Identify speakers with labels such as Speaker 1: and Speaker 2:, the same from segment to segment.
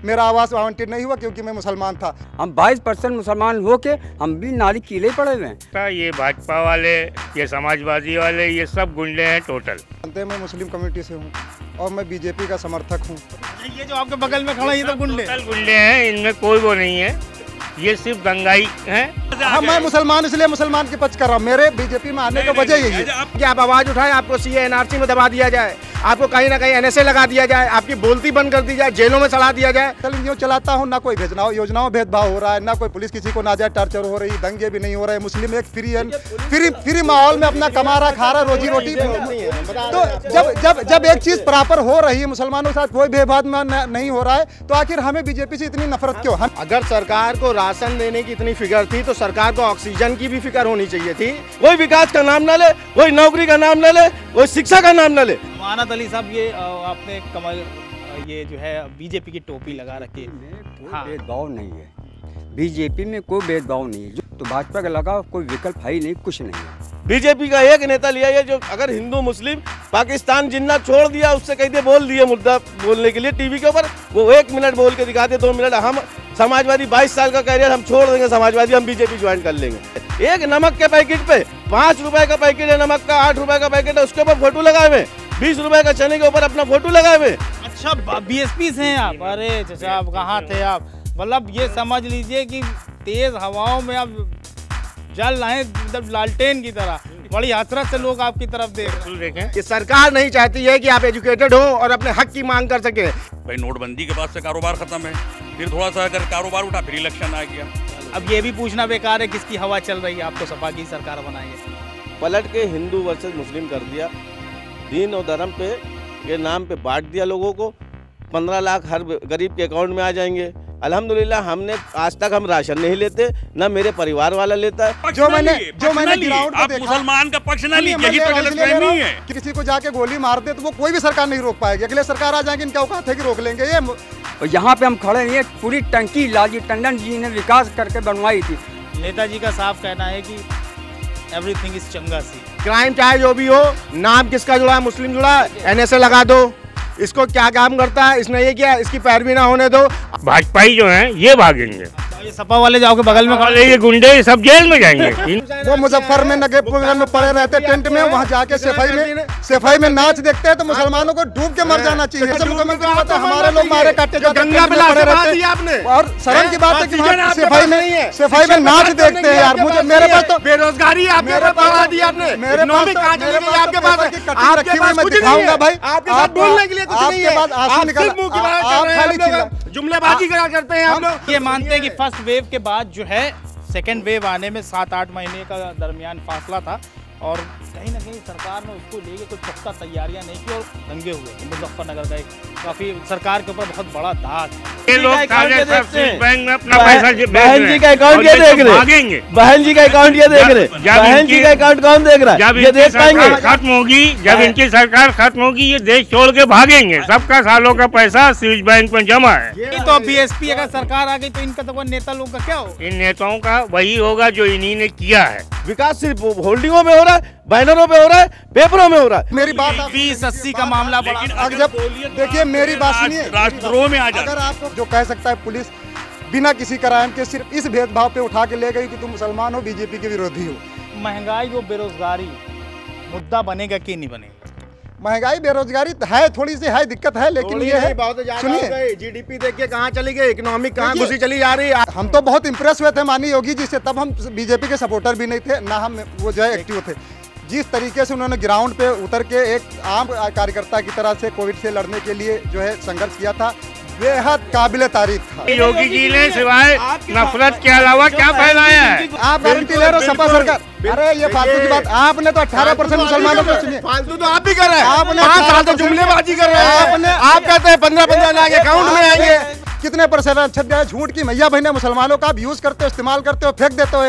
Speaker 1: मेरा आवास आवंटित नहीं हुआ क्योंकि मैं मुसलमान था।
Speaker 2: हम 22% मुसलमान होके हम भी नाली कीले पड़े हुए हैं।
Speaker 3: ये भाजपा वाले, ये समाजवादी वाले, ये सब गुंडे हैं टोटल।
Speaker 1: मैं मुस्लिम कम्युनिटी से हूँ और मैं बीजेपी का समर्थक हूँ।
Speaker 4: ये जो आपके बगल में खड़ा है ये तो गुंडे
Speaker 3: हैं, इनमें कोई वो नहीं है, ये सिर्फ दंगाई हैं।
Speaker 1: हम मैं मुसलमान इसलिए मुसलमान के पक्ष कर रहा हूँ। मेरे बीजेपी में आने का वजह यही है
Speaker 4: कि आप आवाज उठाएं, आपको सीए एनआरसी में दबा दिया जाए, आपको कहीं ना कहीं एनएसए लगा दिया जाए, आपकी बोलती बंद कर दी जाए, जेलों में चढ़ा दिया जाए।
Speaker 1: चल यूँ चलाता हूँ, ना कोई योजनाओं भेदभाव हो रहा है, ना कोई पुलिस किसी को नाजायज टॉर्चर हो रही, दंगे भी नहीं हो रहे। मुस्लिम एक फ्री माहौल में अपना कमा रहा, खा रहा, रोजी रोटी। तो जब एक चीज प्रॉपर हो रही है, मुसलमानों के साथ कोई भेदभाव नहीं हो रहा है, तो आखिर हमें बीजेपी से इतनी नफरत क्यों?
Speaker 4: अगर सरकार को राशन देने की इतनी फिक्र थी तो सरकार को ऑक्सीजन की भी फिक्र होनी चाहिए थी। कोई विकास का नाम न ले, कोई नौकरी का नाम न ले, कोई शिक्षा का नाम न ले।
Speaker 5: अमानत अली साहब, ये आपने कमल ये जो है बीजेपी की टोपी लगा रखी है।
Speaker 2: हाँ। भेदभाव नहीं है, बीजेपी में कोई भेदभाव नहीं है। तो भाजपा का लगा कोई विकल्प है ही नहीं, कुछ नहीं है।
Speaker 4: बीजेपी का एक नेता लिया है जो अगर हिंदू मुस्लिम पाकिस्तान जिन्ना छोड़ दिया, उससे कह दिए बोल दिए मुद्दा बोलने के लिए टीवी के ऊपर, वो 1 मिनट बोल के दिखाते, 2 मिनट। हम समाजवादी 22 साल का कैरियर हम छोड़ देंगे समाजवादी, हम बीजेपी ज्वाइन कर लेंगे। एक नमक के पैकेट पे 5 रुपए का पैकेट है नमक का, 8 रुपए का पैकेट है, उसके ऊपर फोटो लगाए हुए, 20 रुपए का चने के ऊपर अपना फोटो लगाए हुए।
Speaker 5: अच्छा, बीएसपी से हैं आप? अरे चाचा, आप कहाँ थे आप? मतलब ये समझ लीजिए कि तेज हवाओं में आप जल रहे हैं, मतलब लालटेन की तरह। बड़ी हसरत से लोग आपकी तरफ देखें
Speaker 4: कि सरकार नहीं चाहती है कि आप एजुकेटेड हो और अपने हक की मांग कर सके।
Speaker 6: भाई नोटबंदी के बाद से कारोबार खत्म है, फिर थोड़ा सा अगर कारोबार उठा फिर इलेक्शन आ गया।
Speaker 5: अब ये भी पूछना बेकार है किसकी हवा चल रही है, आपको सपा की सरकार बनाएंगे।
Speaker 4: पलट के हिंदू वर्सेस मुस्लिम कर दिया, दीन और धर्म पे के नाम पे बांट दिया लोगों को। 15 लाख हर गरीब के अकाउंट में आ जाएंगे। अल्हम्दुलिल्लाह हमने आज तक हम राशन नहीं लेते, ना मेरे परिवार वाला लेता है।
Speaker 1: जो मैंने ग्राउंड पे देखा,
Speaker 6: मुसलमान का पक्ष न लीजिए, यही तो गलतफहमी है।
Speaker 1: किसी को जाके गोली मार दे तो वो कोई भी सरकार नहीं रोक पाएगी। अगले सरकार आ जाएगी, इनका औकात है कि रोक लेंगे ये।
Speaker 2: और यहाँ पे हम खड़े नहीं है, पूरी टंकी लालजी टंडन जी ने विकास करके बनवाई थी।
Speaker 5: नेताजी का साफ कहना है कि एवरीथिंग इज चंगा सी।
Speaker 4: क्राइम चाहे जो भी हो, नाम किसका जुड़ा है, मुस्लिम जुड़ा है, एनएसए लगा दो। इसको क्या काम करता है, इसने ये किया, इसकी पैरवी ना होने दो।
Speaker 3: भाजपाई जो हैं ये भागेंगे,
Speaker 5: ये सपा वाले जाओ के बगल में
Speaker 3: खड़े, ये गुंडे सब जेल में जाएंगे।
Speaker 1: वो मुजफ्फर में नगेपुर में पड़े रहते टेंट में, वहाँ जाके सफाई में नाच देखते हैं तो मुसलमानों को डूब के मर जाना चाहिए। मुख्यमंत्री हमारे लोग मारे काटे गंगा में पड़े रहते हैं। और शर्म की बात है कि सफाई में नाच देखते हैं यार। मुझे मेरे पास तो
Speaker 4: बेरोजगारी आपके
Speaker 1: पास रखी हुई मैं दिखाऊंगा भाई।
Speaker 4: बोलने के लिए कुछ नहीं है,
Speaker 1: आंसू निकाल,
Speaker 4: जुमलेबाजी करते हैं आप लोग।
Speaker 5: ये मानते हैं कि फर्स्ट वेव के बाद जो है सेकेंड वेव आने में 7-8 महीने का दरमियान फासला था, और कहीं ना कहीं सरकार ने उसको लेके कुछ पुख्ता तैयारियां नहीं की और दंगे हुए। मुजफ्फरनगर का एक काफी सरकार के ऊपर बहुत बड़ा दाग है।
Speaker 3: ये लोग बैंक में अपना
Speaker 4: बहन जी का अकाउंट ये देख रहे, बहन जी का अकाउंट ये देख रहे, बहन जी का अकाउंट कौन देख रहा है?
Speaker 3: जब ये देख पाएंगे खत्म होगी, जब इनकी सरकार खत्म होगी, ये देश छोड़ के भागेंगे। सबका सालों का पैसा स्विस बैंक में जमा है।
Speaker 5: तो बीएसपी अगर सरकार आ गई तो इनका तो नेता लोग का क्या हो?
Speaker 3: इन नेताओं का वही होगा जो इन्हीं ने किया है।
Speaker 4: विकास सिर्फ होल्डिंगों में हो रहा है, बैनरों पे हो रहा है, पेपरों में हो रहा है।
Speaker 1: मेरी बात
Speaker 5: 20-80 का मामला बड़ा।
Speaker 1: अगर जब देखिए मेरी बात सुनिए,
Speaker 6: राष्ट्रद्रोह में आ जाए।
Speaker 1: अगर आपको जो कह सकता है पुलिस बिना किसी क्राइम के सिर्फ इस भेदभाव पे उठा के ले गई कि तुम मुसलमान हो, बीजेपी के विरोधी हो।
Speaker 5: महंगाई और बेरोजगारी मुद्दा बनेगा कि नहीं बनेगा?
Speaker 1: महंगाई बेरोजगारी है, थोड़ी सी है, दिक्कत है, लेकिन ये है,
Speaker 4: सुनिए जीडीपी देख के कहाँ चली गई, इकोनॉमिक कहाँ घुसी चली जा रही है।
Speaker 1: हम तो बहुत इंप्रेस हुए थे माननीय योगी जी से, तब हम बीजेपी के सपोर्टर भी नहीं थे, ना हम वो जो है एक्टिव थे। जिस तरीके से उन्होंने ग्राउंड पे उतर के एक आम कार्यकर्ता की तरह से कोविड से लड़ने के लिए जो है संघर्ष किया था, बेहद काबिले तारीफ था।
Speaker 3: योगी जी ने सिवाय नफरत के अलावा क्या फैलाया है?
Speaker 1: आप गारंटी ले रहे हो सपा सरकार? अरे ये फालतू की बात। आपने तो 18% मुसलमानों को सुनिए,
Speaker 4: फालतू तो आप भी कर रहे हैं।
Speaker 1: आपने
Speaker 4: 5 साल तो जुमलेबाजी कर रहे हैं। आप कहते हैं 15-15 लाख अकाउंट में आएंगे।
Speaker 1: कितने परसेंट छप जाए? झूठ की मैया बहने मुसलमानों का आप यूज करते हो, इस्तेमाल करते हो, फेंक देते हो।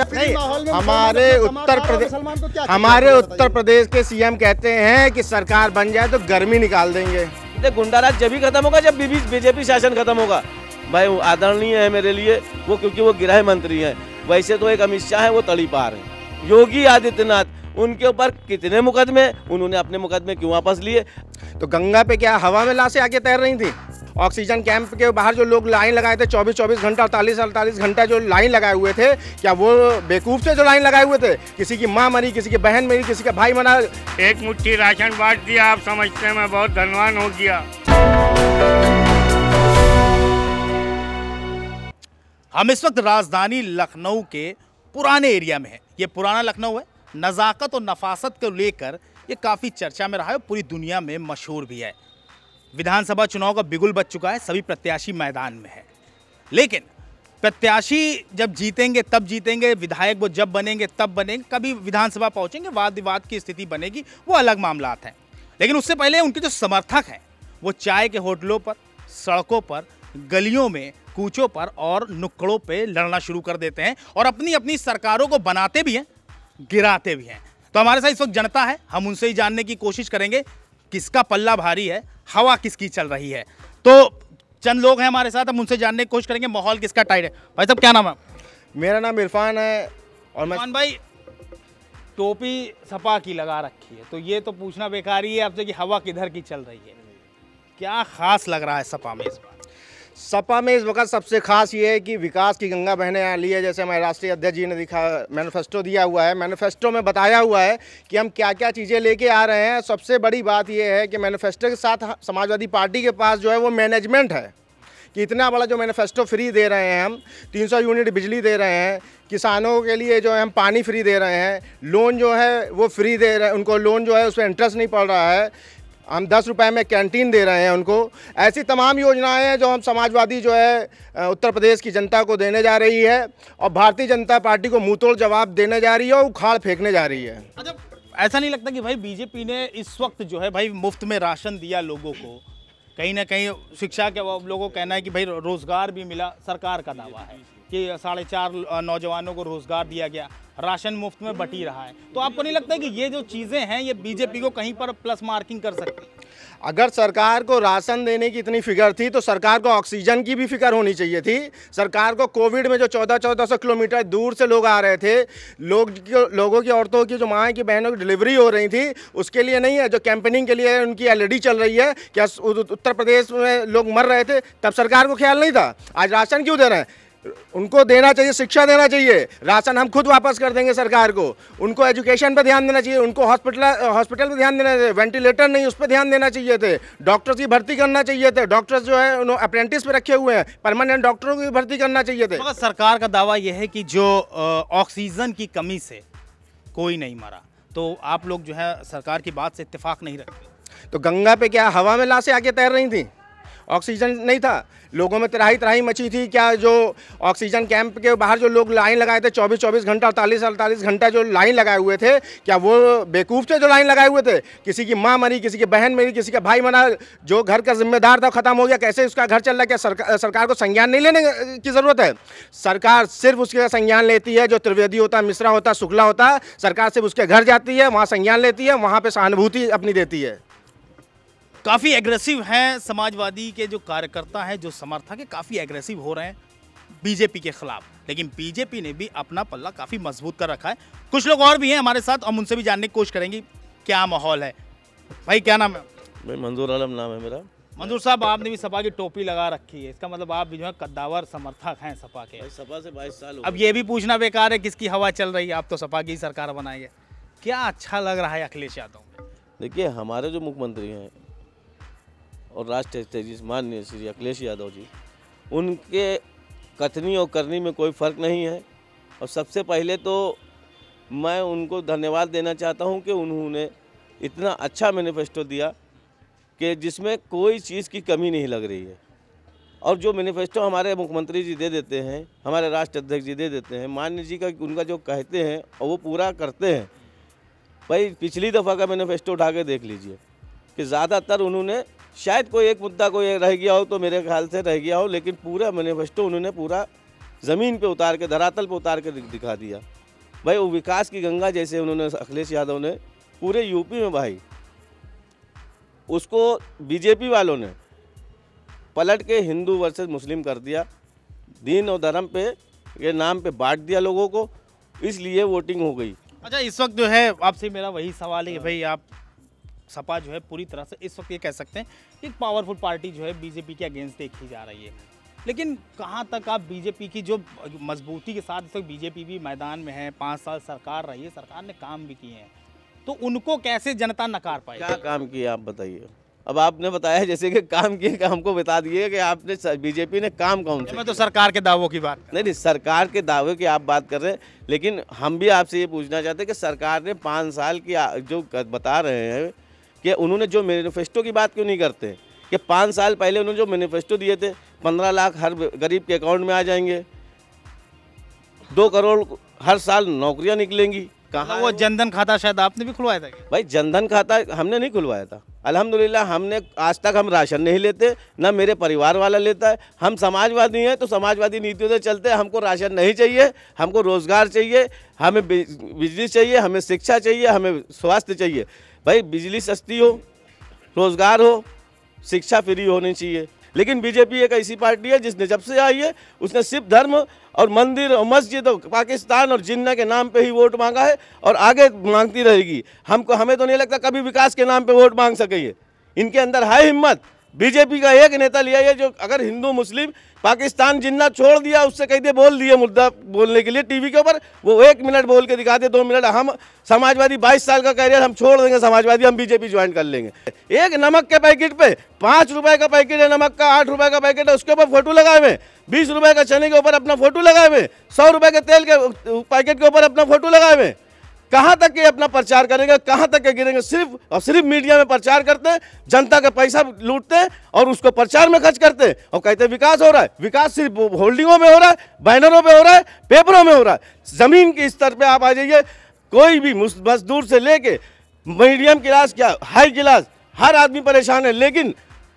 Speaker 4: हमारे उत्तर प्रदेश के सीएम कहते हैं कि सरकार बन जाए तो गर्मी निकाल देंगे। गुंडाराज जब ही खत्म होगा जब बीजेपी शासन खत्म होगा। भाई वो आदरणीय है मेरे लिए वो, क्योंकि वो गृह मंत्री हैं। वैसे तो एक अमित शाह है, वो तड़ी पार है। योगी आदित्यनाथ, उनके ऊपर कितने मुकदमे, उन्होंने अपने मुकदमे क्यों वापस लिए? तो गंगा पे क्या हवा में लाशें आके तैर रही थी? ऑक्सीजन कैंप के बाहर जो लोग लाइन लगाए थे 24-24 घंटा 48-48 घंटा जो लाइन लगाए हुए थे, क्या वो बेवकूफ़ थे जो लाइन लगाए हुए थे? किसी की माँ मरी, किसी की बहन मरी, किसी का भाई मरा।
Speaker 3: एक मुट्ठी राशन बांट दिया, आप समझते हैं मैं बहुत धनवान हो गया।
Speaker 5: हम इस वक्त राजधानी लखनऊ के पुराने एरिया में है। ये पुराना लखनऊ है। नज़ाकत और नफासत को लेकर ये काफ़ी चर्चा में रहा है, पूरी दुनिया में मशहूर भी है। विधानसभा चुनाव का बिगुल बज चुका है, सभी प्रत्याशी मैदान में है। लेकिन प्रत्याशी जब जीतेंगे तब जीतेंगे, विधायक वो जब बनेंगे तब बनेंगे, कभी विधानसभा पहुंचेंगे वाद विवाद की स्थिति बनेगी, वो अलग मामलात हैं। लेकिन उससे पहले उनके जो समर्थक हैं वो चाय के होटलों पर, सड़कों पर, गलियों में, कूचों पर और नुक्कड़ों पे लड़ना शुरू कर देते हैं और अपनी अपनी सरकारों को बनाते भी हैं, गिराते भी हैं। तो हमारे साथ इस वक्त जनता है, हम उनसे ही जानने की कोशिश करेंगे किसका पल्ला भारी है, हवा किसकी चल रही है। तो चंद लोग हैं हमारे साथ, हम उनसे जानने की कोशिश करेंगे माहौल किसका टाइट है। भाई साहब क्या नाम है?
Speaker 4: मेरा नाम इरफान है। और मैं
Speaker 5: इरफान भाई, टोपी सपा की लगा रखी है, तो ये तो पूछना बेकार ही है आपसे कि हवा किधर की चल रही है। क्या खास लग रहा है सपा में इस बार?
Speaker 4: सपा में इस वक्त सबसे खास ये है कि विकास की गंगा बहने वाली है। जैसे हमारे राष्ट्रीय अध्यक्ष जी ने मैनिफेस्टो दिया हुआ है, मैनिफेस्टो में बताया हुआ है कि हम क्या क्या चीज़ें लेके आ रहे हैं। सबसे बड़ी बात ये है कि मैनिफेस्टो के साथ समाजवादी पार्टी के पास जो है वो मैनेजमेंट है कि इतना बड़ा जो मैनिफेस्टो फ्री दे रहे हैं हम, 300 यूनिट बिजली दे रहे हैं, किसानों के लिए जो है हम पानी फ्री दे रहे हैं, लोन जो है वो फ्री दे रहे हैं, उनको लोन जो है उस पर इंटरेस्ट नहीं पड़ रहा है, हम 10 रुपए में कैंटीन दे रहे हैं उनको। ऐसी तमाम योजनाएं हैं जो हम समाजवादी जो है उत्तर प्रदेश की जनता को देने जा रही है और भारतीय जनता पार्टी को मुंहतोड़ जवाब देने जा रही है और उखाड़ फेंकने जा रही है।
Speaker 5: अच्छा, ऐसा नहीं लगता कि भाई बीजेपी ने इस वक्त जो है भाई मुफ्त में राशन दिया लोगों को, कहीं ना कहीं शिक्षा के लोगों का कहना है कि भाई रोजगार भी मिला, सरकार का दावा है कि 4.5 नौजवानों को रोजगार दिया गया, राशन मुफ्त में बटी रहा है। तो आपको नहीं लगता कि ये जो चीज़ें हैं ये बीजेपी को कहीं पर प्लस मार्किंग कर सकती?
Speaker 4: अगर सरकार को राशन देने की इतनी फिक्र थी तो सरकार को ऑक्सीजन की भी फिक्र होनी चाहिए थी। सरकार को कोविड में जो 1400 किलोमीटर दूर से लोग आ रहे थे, लोगों की, औरतों की, जो माँ की, बहनों की डिलीवरी हो रही थी, उसके लिए नहीं है। जो कैंपेनिंग के लिए उनकी एलईडी चल रही है, क्या उत्तर प्रदेश में लोग मर रहे थे तब सरकार को ख्याल नहीं था? आज राशन क्यों दे रहे हैं? उनको देना चाहिए, शिक्षा देना चाहिए। राशन हम खुद वापस कर देंगे सरकार को। उनको एजुकेशन पे ध्यान देना चाहिए, उनको हॉस्पिटल पे ध्यान देना चाहिए, वेंटिलेटर नहीं उस पर ध्यान देना चाहिए थे, डॉक्टर्स की भर्ती करना चाहिए थे। डॉक्टर्स जो है उन्होंने अप्रेंटिस पे रखे हुए हैं, परमानेंट डॉक्टरों की भर्ती करना चाहिए थे।
Speaker 5: मगर सरकार का दावा यह है कि जो ऑक्सीजन की कमी से कोई नहीं मरा, तो आप लोग जो है सरकार की बात से इत्तेफाक नहीं रखते।
Speaker 4: तो गंगा पे क्या हवा में लाशें आके तैर रही थी? ऑक्सीजन नहीं था, लोगों में त्राही मची थी। क्या जो ऑक्सीजन कैंप के बाहर जो लोग लाइन लगाए थे 24-24 घंटा 48-48 घंटा जो लाइन लगाए हुए थे, क्या वो बेवकूफ़ थे जो लाइन लगाए हुए थे? किसी की माँ मरी, किसी की बहन मरी, किसी का भाई मरा, जो घर का जिम्मेदार था ख़त्म हो गया, कैसे उसका घर चल रहा है? क्या सरकार को संज्ञान नहीं लेने की ज़रूरत है? सरकार सिर्फ उसके संज्ञान लेती है जो त्रिवेदी होता, मिश्रा होता, शुक्ला होता। सरकार सिर्फ उसके घर जाती है, वहाँ संज्ञान लेती है, वहाँ पर सहानुभूति अपनी देती है।
Speaker 5: काफ़ी एग्रेसिव हैं समाजवादी के जो कार्यकर्ता हैं, जो समर्थक हैं, काफ़ी एग्रेसिव हो रहे हैं बीजेपी के खिलाफ। लेकिन बीजेपी ने भी अपना पल्ला काफ़ी मजबूत कर रखा है। कुछ लोग और भी हैं हमारे साथ, हम उनसे भी जानने की कोशिश करेंगे क्या माहौल है। भाई क्या नाम है?
Speaker 4: भाई मंजूर आलम नाम है मेरा।
Speaker 5: मंजूर साहब, आपने भी सपा की टोपी लगा रखी है, इसका मतलब आप भी जो है कद्दावर समर्थक हैं सपा के।
Speaker 4: सपा से 22 साल।
Speaker 5: अब ये भी पूछना बेकार है किसकी हवा चल रही है, आप तो सपा की सरकार बनाएंगे। क्या अच्छा लग रहा है अखिलेश यादव?
Speaker 4: देखिए, हमारे जो मुख्यमंत्री हैं और राष्ट्रीय अध्यक्ष माननीय श्री अखिलेश यादव जी, उनके कथनी और करनी में कोई फ़र्क नहीं है। और सबसे पहले तो मैं उनको धन्यवाद देना चाहता हूं कि उन्होंने इतना अच्छा मैनिफेस्टो दिया कि जिसमें कोई चीज़ की कमी नहीं लग रही है। और जो मैनिफेस्टो हमारे मुख्यमंत्री जी दे देते हैं, हमारे राष्ट्रीय अध्यक्ष जी दे देते हैं, माननीय जी का उनका जो कहते हैं और वो पूरा करते हैं। भाई पिछली दफ़ा का मैनिफेस्टो उठा के देख लीजिए कि ज़्यादातर उन्होंने, शायद कोई एक मुद्दा कोई रह गया हो तो मेरे ख्याल से रह गया हो, लेकिन पूरा मैनिफेस्टो उन्होंने पूरा ज़मीन पे उतार के, धरातल पे उतार के दिखा दिया। भाई वो विकास की गंगा जैसे उन्होंने, अखिलेश यादव ने पूरे यूपी में, भाई उसको बीजेपी वालों ने पलट के हिंदू वर्सेस मुस्लिम कर दिया, दीन और धर्म पे के नाम पे बांट दिया लोगों को, इसलिए वोटिंग हो गई।
Speaker 5: अच्छा, इस वक्त जो है आपसे मेरा वही सवाल है कि भाई आप सपा जो है पूरी तरह से इस वक्त ये कह सकते हैं एक पावरफुल पार्टी जो है बीजेपी के अगेंस्ट देखी जा रही है। लेकिन कहाँ तक आप बीजेपी की जो मजबूती के साथ इस वक्त बीजेपी भी मैदान में है, 5 साल सरकार रही है, सरकार ने काम भी किए हैं, तो उनको कैसे जनता नकार पाए?
Speaker 4: क्या काम किए आप बताइए। अब आपने बताया जैसे कि काम किए, कि हमको बता दिए कि आपने बीजेपी ने काम कौन से।
Speaker 5: मैं तो सरकार के दावों की बात
Speaker 4: नहीं, सरकार के दावे की आप बात कर रहे हैं, लेकिन हम भी आपसे ये पूछना चाहते हैं कि सरकार ने 5 साल की जो बता रहे हैं कि उन्होंने जो मैनिफेस्टो की बात क्यों नहीं करते कि 5 साल पहले उन्होंने जो मैनिफेस्टो दिए थे 15 लाख हर गरीब के अकाउंट में आ जाएंगे, 2 करोड़ हर साल नौकरियां निकलेंगी। कहाँ
Speaker 5: वो जनधन खाता शायद आपने भी खुलवाया था?
Speaker 4: भाई जनधन खाता हमने नहीं खुलवाया था, अल्हम्दुलिल्लाह। हमने आज तक हम राशन नहीं लेते, ना मेरे परिवार वाला लेता है। हम समाजवादी हैं तो समाजवादी नीतियों से चलते हैं। हमको राशन नहीं चाहिए, हमको रोज़गार चाहिए, हमें बिजली चाहिए, हमें शिक्षा चाहिए, हमें स्वास्थ्य चाहिए। भाई बिजली सस्ती हो, रोज़गार हो, शिक्षा फ्री होनी चाहिए। लेकिन बीजेपी एक ऐसी पार्टी है जिसने जब से आई है उसने सिर्फ धर्म और मंदिर और मस्जिद और पाकिस्तान और जिन्ना के नाम पे ही वोट मांगा है और आगे मांगती रहेगी। हमें तो नहीं लगता कभी विकास के नाम पे वोट मांग सकेंगे। इनके अंदर है हिम्मत। बीजेपी का एक नेता लिया है जो अगर हिंदू मुस्लिम पाकिस्तान जिन्ना छोड़ दिया, उससे कह दे बोल दिए मुद्दा बोलने के लिए टीवी के ऊपर, वो 1 मिनट बोल के दिखा दे, 2 मिनट। हम समाजवादी 22 साल का कैरियर हम छोड़ देंगे समाजवादी, हम बीजेपी ज्वाइन कर लेंगे। एक नमक के पैकेट पे 5 रुपए का पैकेट है नमक का, 8 रुपए का पैकेट है, उसके ऊपर फोटो लगाए हुए, 20 रुपए का चने के ऊपर अपना फोटो लगाए हुए, 100 रुपए के तेल के पैकेट के ऊपर अपना फोटो लगाए हुए। कहाँ तक ये अपना प्रचार करेंगे, कहाँ तक ये गिरेंगे? सिर्फ और सिर्फ मीडिया में प्रचार करते हैं, जनता का पैसा लूटते हैं और उसको प्रचार में खर्च करते हैं और कहते हैं विकास हो रहा है। विकास सिर्फ होल्डिंगों में हो रहा है, बैनरों पे हो रहा है, पेपरों में हो रहा है। जमीन के स्तर पे आप आ जाइए, कोई भी मजदूर से लेके मीडियम क्लास क्या हाई क्लास हर आदमी परेशान है। लेकिन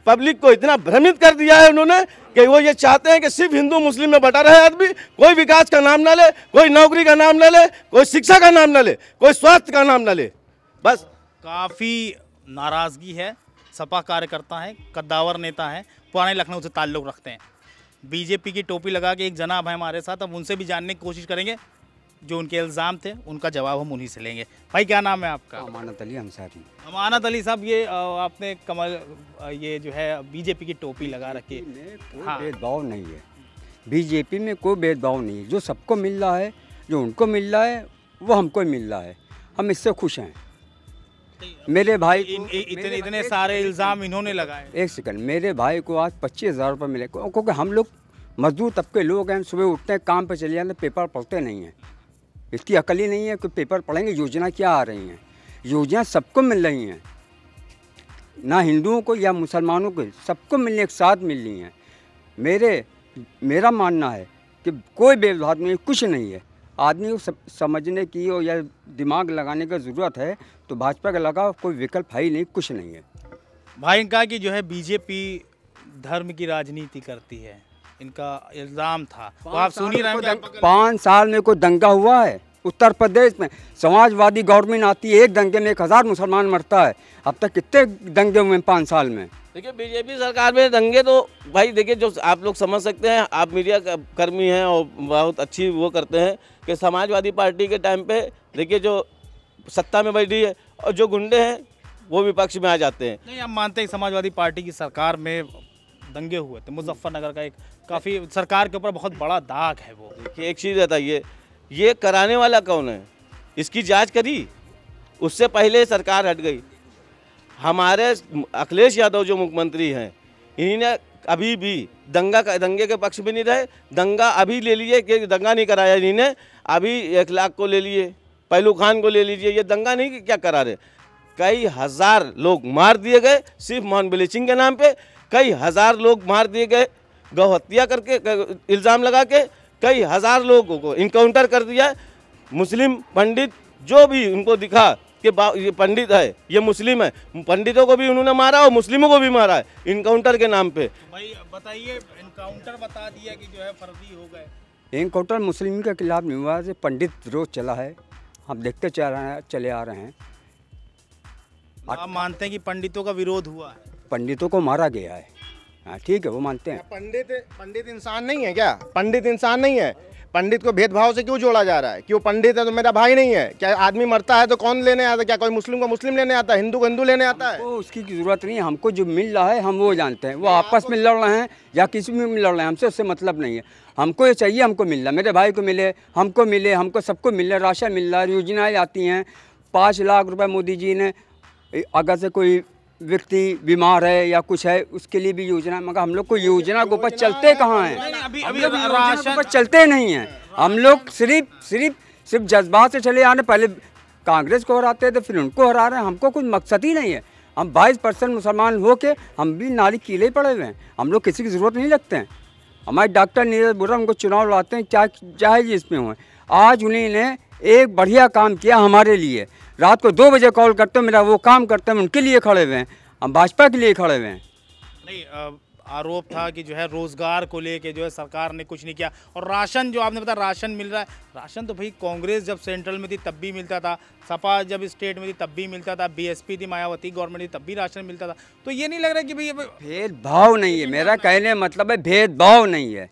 Speaker 4: पब्लिक को इतना भ्रमित कर दिया है उन्होंने कि वो ये चाहते हैं कि सिर्फ हिंदू मुस्लिम में बटा रहे आदमी, कोई विकास का नाम ना ले, कोई नौकरी का नाम ना ले, कोई शिक्षा का नाम ना ले, कोई स्वास्थ्य का नाम ना ले। बस
Speaker 5: काफ़ी नाराज़गी है। सपा कार्यकर्ता हैं, कद्दावर नेता हैं, पुराने लखनऊ से ताल्लुक़ रखते हैं। बीजेपी की टोपी लगा के एक जनाब है हमारे साथ, अब उनसे भी जानने की कोशिश करेंगे। जो उनके इल्ज़ाम थे उनका जवाब हम उन्हीं से लेंगे। भाई क्या नाम है आपका?
Speaker 2: अमानत अली अंसारी।
Speaker 5: अमानत अली साहब, ये आपने कमल ये जो है बीजेपी की टोपी लगा रखी है,
Speaker 2: कोई भेदभाव नहीं है। बीजेपी में कोई भेदभाव नहीं है। जो सबको मिल रहा है, जो उनको मिल रहा है, वो हमको मिल रहा है। हम इससे खुश हैं। मेरे भाई
Speaker 5: इतने सारे इल्ज़ाम इन्होंने लगाए।
Speaker 2: एक सेकंड, मेरे भाई को आज 25,000 रुपये मिले, क्योंकि हम लोग मजदूर तबके लोग हैं। सुबह उठते हैं, काम पे चले जाते, पेपर पढ़ते नहीं हैं। इसकी अकल ही नहीं है कि पेपर पढ़ेंगे योजना क्या आ रही हैं। योजना सबको मिल रही हैं, ना हिंदुओं को या मुसलमानों को, सबको मिलने एक साथ मिल रही हैं। मेरा मानना है कि कोई भेदभाव नहीं, कुछ नहीं है। आदमी को समझने की और या दिमाग लगाने की ज़रूरत है तो भाजपा का लगाओ, कोई विकल्प है ही नहीं, कुछ नहीं है।
Speaker 5: भाई इनका कि जो है बीजेपी धर्म की राजनीति करती है, इनका इल्ज़ाम था। तो आप सुन ही रहे हैं।
Speaker 2: 5 साल में कोई दंगा हुआ है उत्तर प्रदेश में? समाजवादी गवर्नमेंट आती है, एक दंगे में 1000 मुसलमान मरता है। अब तक कितने दंगे हुए हैं 5 साल में?
Speaker 4: देखिए बीजेपी सरकार में दंगे तो भाई देखिए, जो आप लोग समझ सकते हैं, आप मीडिया कर्मी हैं और बहुत अच्छी वो करते हैं कि समाजवादी पार्टी के टाइम पे देखिए जो सत्ता में बैठी है और जो गुंडे हैं वो विपक्ष में आ जाते हैं।
Speaker 5: नहीं, हम मानते हैं समाजवादी पार्टी की सरकार में दंगे हुए थे। मुजफ्फरनगर का एक काफ़ी सरकार के ऊपर बहुत बड़ा दाग है वो।
Speaker 4: देखिए एक चीज़ बताइए, ये कराने वाला कौन है? इसकी जांच करी? उससे पहले सरकार हट गई। हमारे अखिलेश यादव जो मुख्यमंत्री हैं, इन्होंने अभी भी दंगे के पक्ष में नहीं रहे। दंगा अभी ले लिए कि दंगा नहीं कराया इन्होंने, अभी 1 लाख को ले लिए, पहलू खान को ले लीजिए। ये दंगा नहीं कि क्या करा रहे। कई हजार लोग मार दिए गए सिर्फ मॉन ब्लीचिंग के नाम पे। कई हजार लोग मार दिए गए गौ हत्या करके, इल्ज़ाम लगा के। कई हजार लोगों को इनकाउंटर कर दिया। मुस्लिम पंडित जो भी उनको दिखा कि ये पंडित है, ये मुस्लिम है, पंडितों को भी उन्होंने मारा और मुस्लिमों को भी मारा है इनकाउंटर के नाम पे।
Speaker 5: भाई बताइए, इनकाउंटर बता दिया कि जो है फर्जी हो गए।
Speaker 2: इनकाउंटर मुस्लिम के खिलाफ नहीं हुआ, पंडित विरोध चला है, हम देखते चले आ रहे हैं।
Speaker 5: आप मानते हैं कि पंडितों का विरोध हुआ है?
Speaker 2: पंडितों को मारा गया है, हाँ ठीक है, वो मानते हैं।
Speaker 7: पंडित इंसान नहीं है क्या? पंडित इंसान नहीं है?
Speaker 4: पंडित को भेदभाव से क्यों जोड़ा जा रहा है कि वो पंडित है तो मेरा भाई नहीं है? क्या आदमी मरता है तो कौन लेने आता है? क्या कोई मुस्लिम को मुस्लिम लेने आता है, हिंदू को हिंदू लेने आता है?
Speaker 2: तो उसकी ज़रूरत नहीं है, हमको जो मिल रहा है हम वो जानते हैं। वो आपस में लड़ रहे हैं या किसी में लड़ रहे हैं, हमसे उससे मतलब नहीं है। हमको ये चाहिए, हमको मिल रहा है, मेरे भाई को मिले, हमको सबको मिल रहा है, राशन मिल रहा है, योजनाएँ आती हैं। 5 लाख रुपए मोदी जी ने, अगर से कोई व्यक्ति बीमार है या कुछ है उसके लिए भी योजना, मगर हम लोग को योजना के ऊपर चलते कहाँ हैं?
Speaker 5: अभी
Speaker 2: राशन पर चलते नहीं हैं। हम लोग सिर्फ जज्बात से चले आ रहे। पहले कांग्रेस को हराते थे, फिर उनको हरा रहे हैं। हमको कुछ मकसद ही नहीं है। हम 22% मुसलमान हो के हम भी नाली कीले पड़े हुए हैं। हम लोग किसी की ज़रूरत नहीं लगते हैं। हमारे डॉक्टर नीरज बोरा उनको चुनाव लाते हैं, चाहे जिसमें हुए। आज उन्हीं ने एक बढ़िया काम किया हमारे लिए। रात को 2 बजे कॉल करते मेरा वो काम करते हैं, उनके लिए खड़े हुए हैं, हम भाजपा के लिए खड़े हुए हैं।
Speaker 5: नहीं, आरोप था कि जो है रोजगार को लेके जो है सरकार ने कुछ नहीं किया। और राशन जो आपने बताया राशन मिल रहा है, राशन तो भाई कांग्रेस जब सेंट्रल में थी तब भी मिलता था, सपा जब स्टेट में थी तब भी मिलता था, बीएसपी थी, मायावती गवर्नमेंट थी तब भी राशन मिलता था। तो ये नहीं लग रहा कि भाई
Speaker 2: भेदभाव नहीं है। मेरा कहने मतलब है भेदभाव नहीं है,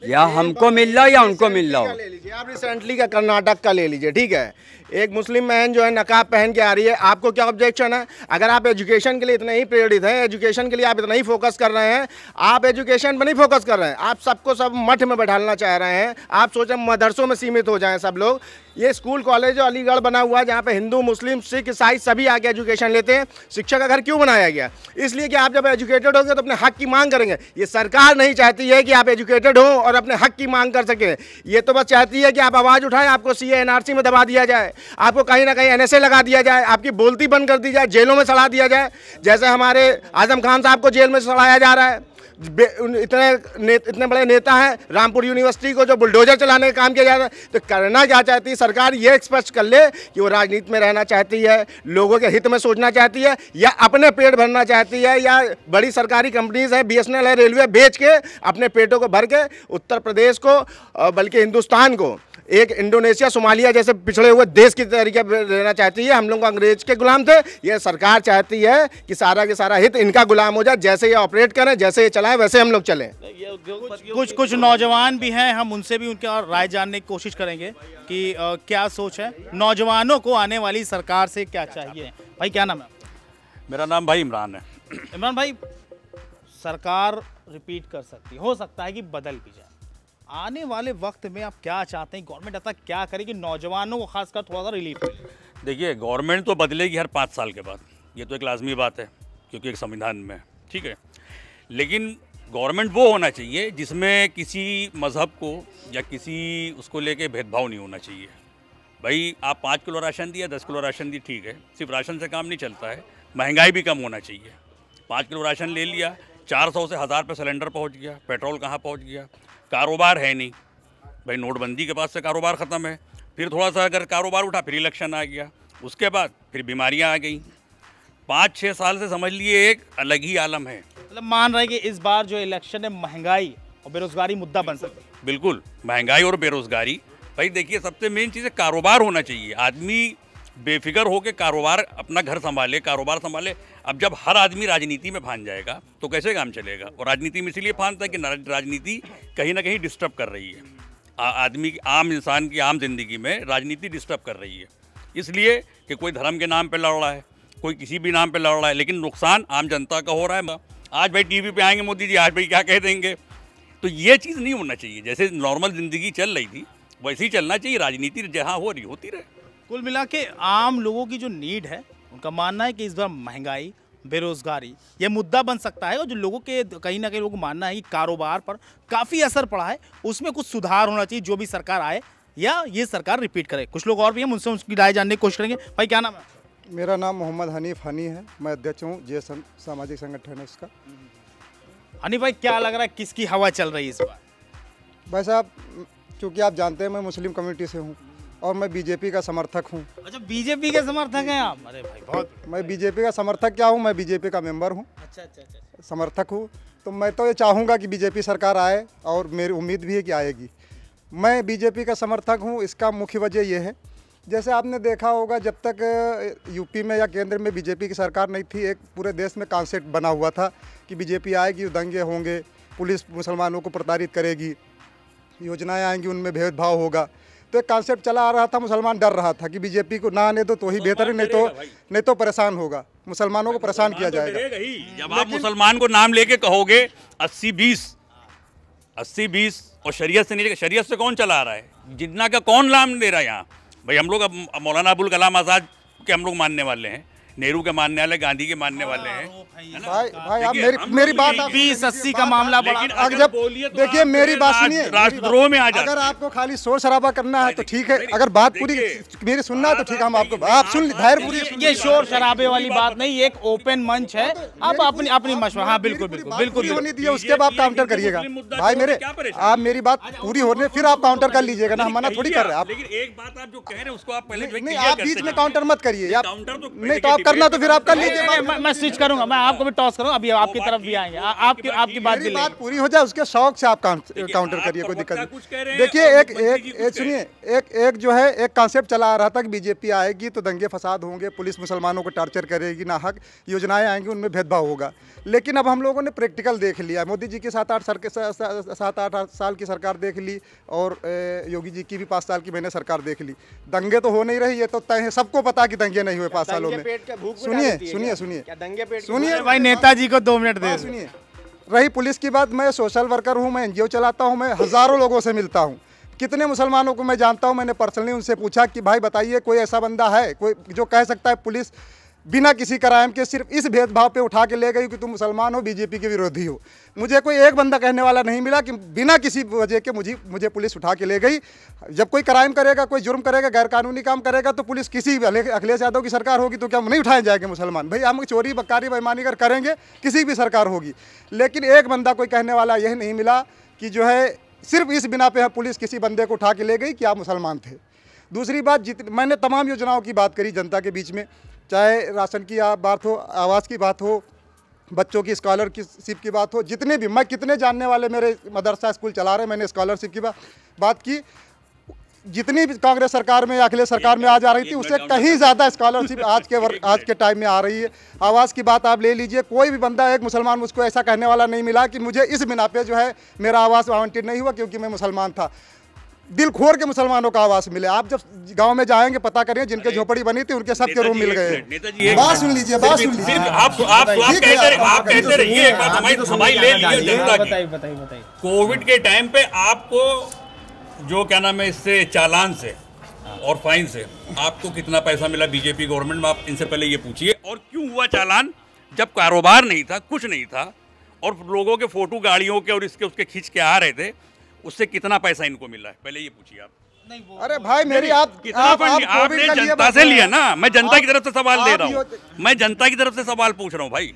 Speaker 2: या हमको मिल रहा या उनको मिल रहा हो।
Speaker 4: ले लीजिए आप रिसेंटली का कर्नाटक का ले लीजिए, ठीक है। एक मुस्लिम बहन जो है नकाब पहन के आ रही है, आपको क्या ऑब्जेक्शन है? अगर आप एजुकेशन के लिए इतने ही प्रेरित हैं, एजुकेशन के लिए आप इतना ही फोकस कर रहे हैं, आप एजुकेशन पर नहीं फोकस कर रहे हैं, आप सबको सब मठ में बैठाना चाह रहे हैं। आप सोचें मदरसों में सीमित हो जाएं सब लोग। ये स्कूल कॉलेज जो अलीगढ़ बना हुआ है जहाँ पे हिंदू मुस्लिम सिख ईसाई सभी आके एजुकेशन लेते हैं। शिक्षा का घर क्यों बनाया गया? इसलिए कि आप जब एजुकेटेड होंगे तो अपने हक की मांग करेंगे। ये सरकार नहीं चाहती है कि आप एजुकेटेड हो और अपने हक की मांग कर सकें। ये तो बस चाहती है कि आप आवाज़ उठाएं, आपको सीए एनआरसी में दबा दिया जाए, आपको कहीं ना कहीं एनएसए लगा दिया जाए, आपकी बोलती बंद कर दी जाए, जेलों में सड़ा दिया जाए। जैसे हमारे आजम खान साहब को जेल में सड़ाया जा रहा है। इतने बड़े नेता हैं, रामपुर यूनिवर्सिटी को जो बुलडोजर चलाने का काम किया जा रहा है। तो करना क्या चाहती है सरकार? ये स्पष्ट कर ले कि वो राजनीति में रहना चाहती है, लोगों के हित में सोचना चाहती है, या अपने पेट भरना चाहती है, या बड़ी सरकारी कंपनीज है, बीएसएनएल है, रेलवे बेच के अपने पेटों को भर के उत्तर प्रदेश को बल्कि हिंदुस्तान को एक इंडोनेशिया सोमालिया जैसे पिछड़े हुए देश की तरीके रहना चाहती है। हम लोग अंग्रेज के गुलाम थे, ये सरकार चाहती है कि सारा के सारा हित इनका गुलाम हो जाए। जैसे ये ऑपरेट करें, जैसे ये चलाएं, वैसे हम लोग चलें।
Speaker 5: कुछ नौजवान भी हैं, हम उनसे भी उनकी राय जानने की कोशिश करेंगे कि क्या सोच है नौजवानों को आने वाली सरकार से, क्या चाहिए। भाई क्या नाम है?
Speaker 6: मेरा नाम भाई इमरान है।
Speaker 5: इमरान भाई, सरकार रिपीट कर सकती, हो सकता है कि बदल भी जाए। आने वाले वक्त में आप क्या चाहते हैं गवर्नमेंट ऐसा क्या करे कि नौजवानों को खासकर थोड़ा सा रिलीफ मिले?
Speaker 6: देखिए, गवर्नमेंट तो बदलेगी हर 5 साल के बाद, ये तो एक लाजमी बात है क्योंकि एक संविधान में, ठीक है। लेकिन गवर्नमेंट वो होना चाहिए जिसमें किसी मज़हब को या किसी उसको लेके भेदभाव नहीं होना चाहिए। भाई आप 5 किलो राशन दिया, 10 किलो राशन दी, ठीक है, सिर्फ राशन से काम नहीं चलता है, महंगाई भी कम होना चाहिए। 5 किलो राशन ले लिया, 400 से 1000 पे सिलेंडर पहुंच गया, पेट्रोल कहाँ पहुंच गया, कारोबार है नहीं। भाई नोटबंदी के बाद से कारोबार ख़त्म है, फिर थोड़ा सा अगर कारोबार उठा फिर इलेक्शन आ गया, उसके बाद फिर बीमारियां आ गई। 5-6 साल से समझ लिए एक अलग ही आलम है।
Speaker 5: मतलब मान रहे हैं कि इस बार जो इलेक्शन है महंगाई और बेरोजगारी मुद्दा बन सकती है।
Speaker 6: बिल्कुल, महंगाई और बेरोजगारी। भाई देखिए, सबसे मेन चीज़ है कारोबार होना चाहिए। आदमी बेफिक्र होकर कारोबार अपना घर संभाले, कारोबार संभाले। अब जब हर आदमी राजनीति में फांस जाएगा तो कैसे काम चलेगा? और राजनीति में इसीलिए फांसता है कि राजनीति कहीं ना कहीं डिस्टर्ब कर रही है आदमी की, आम इंसान की आम जिंदगी में राजनीति डिस्टर्ब कर रही है। इसलिए कि कोई धर्म के नाम पे लड़ रहा है, कोई किसी भी नाम पे लड़ रहा है, लेकिन नुकसान आम जनता का हो रहा है। आज भाई टीवी पे आएंगे मोदी जी, आज भाई क्या कह देंगे, तो ये चीज़ नहीं होना चाहिए। जैसे नॉर्मल ज़िंदगी चल रही थी वैसे ही चलना चाहिए, राजनीति जहाँ हो रही होती रहे।
Speaker 5: कुल मिला के आम लोगों की जो नीड है, उनका मानना है कि इस बार महंगाई, बेरोजगारी ये मुद्दा बन सकता है। और जो लोगों के कहीं ना कहीं लोगों को मानना है कि कारोबार पर काफ़ी असर पड़ा है, उसमें कुछ सुधार होना चाहिए जो भी सरकार आए या ये सरकार रिपीट करे। कुछ लोग और भी हैं, उनसे उसकी राय जानने की कोशिश करेंगे। भाई क्या नाम है?
Speaker 1: मेरा नाम मोहम्मद हनीफ हनी है, मैं अध्यक्ष हूँ जे सामाजिक संगठन है उसका।
Speaker 5: हनी भाई, क्या लग रहा है किसकी हवा चल रही है इस बार?
Speaker 1: भाई साहब, चूँकि आप जानते हैं मैं मुस्लिम कम्युनिटी से हूँ और मैं बीजेपी का समर्थक हूँ।
Speaker 5: अच्छा, बीजेपी के समर्थक हैं आप? अरे भाई बहुत।
Speaker 1: मैं बीजेपी का समर्थक क्या हूँ, मैं बीजेपी का मेंबर हूँ।
Speaker 5: अच्छा।
Speaker 1: समर्थक हूँ। तो मैं तो ये चाहूँगा कि बीजेपी सरकार आए और मेरी उम्मीद भी है कि आएगी। मैं बीजेपी का समर्थक हूँ। इसका मुख्य वजह ये है, जैसे आपने देखा होगा, जब तक यूपी में या केंद्र में बीजेपी की सरकार नहीं थी, एक पूरे देश में कॉन्सेप्ट बना हुआ था कि बीजेपी आएगी दंगे होंगे, पुलिस मुसलमानों को प्रताड़ित करेगी, योजनाएं आएंगी उनमें भेदभाव होगा। तो एक कॉन्सेप्ट चला आ रहा था, मुसलमान डर रहा था कि बीजेपी को ना आने दो तो ही बेहतर है, नहीं तो परेशान होगा, मुसलमानों को परेशान किया जाएगा।
Speaker 6: जब आप मुसलमान को नाम लेके कहोगे 80-20 और शरीयत से नहीं, शरीयत से कौन चला रहा है? जिन्ना का कौन नाम दे रहा है यहाँ? भाई हम लोग अब मौलाना अबुल कलाम आज़ाद के हम लोग मानने वाले हैं, नेहरू के मानने वाले, गांधी के मानने वाले हैं।
Speaker 1: भाई आप मेरी बात
Speaker 5: 20-80 का मामला बड़ा।
Speaker 1: अगर जब देखिए मेरी बात सुनिए,
Speaker 6: राष्ट्रद्रोह में आ जाते
Speaker 1: अगर आपको खाली शोर शराबा करना है तो ठीक है, अगर बात पूरी मेरी सुनना है तो ठीक है, हम आपको आप सुन धैर्य पूरी।
Speaker 5: ये शोर शराबे वाली बात नहीं, एक ओपन मंच है, आप अपनी मशवरा। हाँ बिल्कुल
Speaker 1: होने दिए, उसके बाद काउंटर करिएगा। भाई मेरे आप मेरी बात पूरी होने फिर आप काउंटर कर लीजिएगा ना, हम मना थोड़ी कर रहे हैं आप।
Speaker 6: लेकिन एक बात आप जो कह रहे हैं उसको आप पहले
Speaker 1: नहीं, आप बीच में काउंटर मत करिए, आप नहीं तो आप करना तो फिर आप कर लीजिए।
Speaker 5: मैं स्विच करूंगा, मैं आपको भी टॉस करूंगा, अभी आपकी तरफ भी आएंगे, आपकी बात भी
Speaker 1: बात पूरी हो जाए, उसके शौक से आप काउंटर करिए, कोई दिक्कत नहीं। देखिए एक सुनिए, एक जो है एक कॉन्सेप्ट चला आ रहा था कि बीजेपी आएगी तो दंगे फसाद होंगे, पुलिस मुसलमानों को टॉर्चर करेगी, ना हक योजनाएं आएंगी उनमें भेदभाव होगा। लेकिन अब हम लोगों ने प्रैक्टिकल देख लिया, मोदी जी की 7-8 साल की सरकार देख ली और योगी जी की भी 5 साल की मैंने सरकार देख ली। दंगे तो हो नहीं रही, ये तो तय है, सबको पता कि दंगे नहीं हुए 5 सालों में। सुनिए
Speaker 5: भाई नेताजी को 2 मिनट दे।
Speaker 1: सुनिए, रही पुलिस की बात, मैं सोशल वर्कर हूँ, मैं एनजीओ चलाता हूँ, मैं हज़ारों लोगों से मिलता हूँ, कितने मुसलमानों को मैं जानता हूँ। मैंने पर्सनली उनसे पूछा कि भाई बताइए कोई ऐसा बंदा है कोई जो कह सकता है पुलिस बिना किसी क्राइम के सिर्फ इस भेदभाव पे उठा के ले गई कि तुम मुसलमान हो, बीजेपी के विरोधी हो। मुझे कोई एक बंदा कहने वाला नहीं मिला कि बिना किसी वजह के मुझे पुलिस उठा के ले गई। जब कोई क्राइम करेगा, कोई जुर्म करेगा, गैरकानूनी काम करेगा तो पुलिस किसी अखिलेश यादव की सरकार होगी तो क्या नहीं उठाए जाएंगे मुसलमान? भाई हम चोरी बकारी बेईमानी कर करेंगे, किसी भी सरकार होगी, लेकिन एक बंदा कोई कहने वाला यह नहीं मिला कि जो है सिर्फ इस बिना पे पुलिस किसी बंदे को उठा के ले गई कि आप मुसलमान थे। दूसरी बात, मैंने तमाम योजनाओं की बात करी जनता के बीच में, चाहे राशन की बात हो, आवास की बात हो, बच्चों की स्कॉलरशिप की बात हो, जितने भी, मैं कितने जानने वाले मेरे मदरसा स्कूल चला रहे, मैंने स्कॉलरशिप की बात की। जितनी भी कांग्रेस सरकार में या अखिलेश सरकार में आज आ रही थी उससे कहीं ज़्यादा स्कॉलरशिप आज के टाइम में आ रही है। आवास की बात आप ले लीजिए, कोई भी बंदा एक मुसलमान मुझको ऐसा कहने वाला नहीं मिला कि मुझे इस बिना पे जो है मेरा आवास आवंटित नहीं हुआ क्योंकि मैं मुसलमान था। दिल खोर के मुसलमानों का आवास मिले। आप जब गांव में जाएंगे पता करें, जिनके झोपड़ी बनी थी उनके सबके रूम मिल गए। बात सुन लीजिए, बात सुन लीजिए।
Speaker 6: आप कहते रहिए, एक बात हमारी ले लीजिए जनता की। बताइए कोविड के टाइम पे आपको जो क्या नाम है इससे चालान से और फाइन से आपको कितना पैसा मिला बीजेपी गवर्नमेंट में? आप इनसे पहले ये पूछिए। और क्यों हुआ चालान? जब कारोबार नहीं था, कुछ नहीं था, और लोगों के फोटो गाड़ियों के और इसके उसके खींच के आ रहे थे, उससे कितना पैसा इनको मिला है पहले ये पूछिए आप।
Speaker 1: अरे भाई मेरी आपने
Speaker 6: जनता से लिया ना, मैं जनता की तरफ से सवाल दे रहा हूँ, मैं जनता की तरफ से सवाल पूछ रहा हूँ भाई,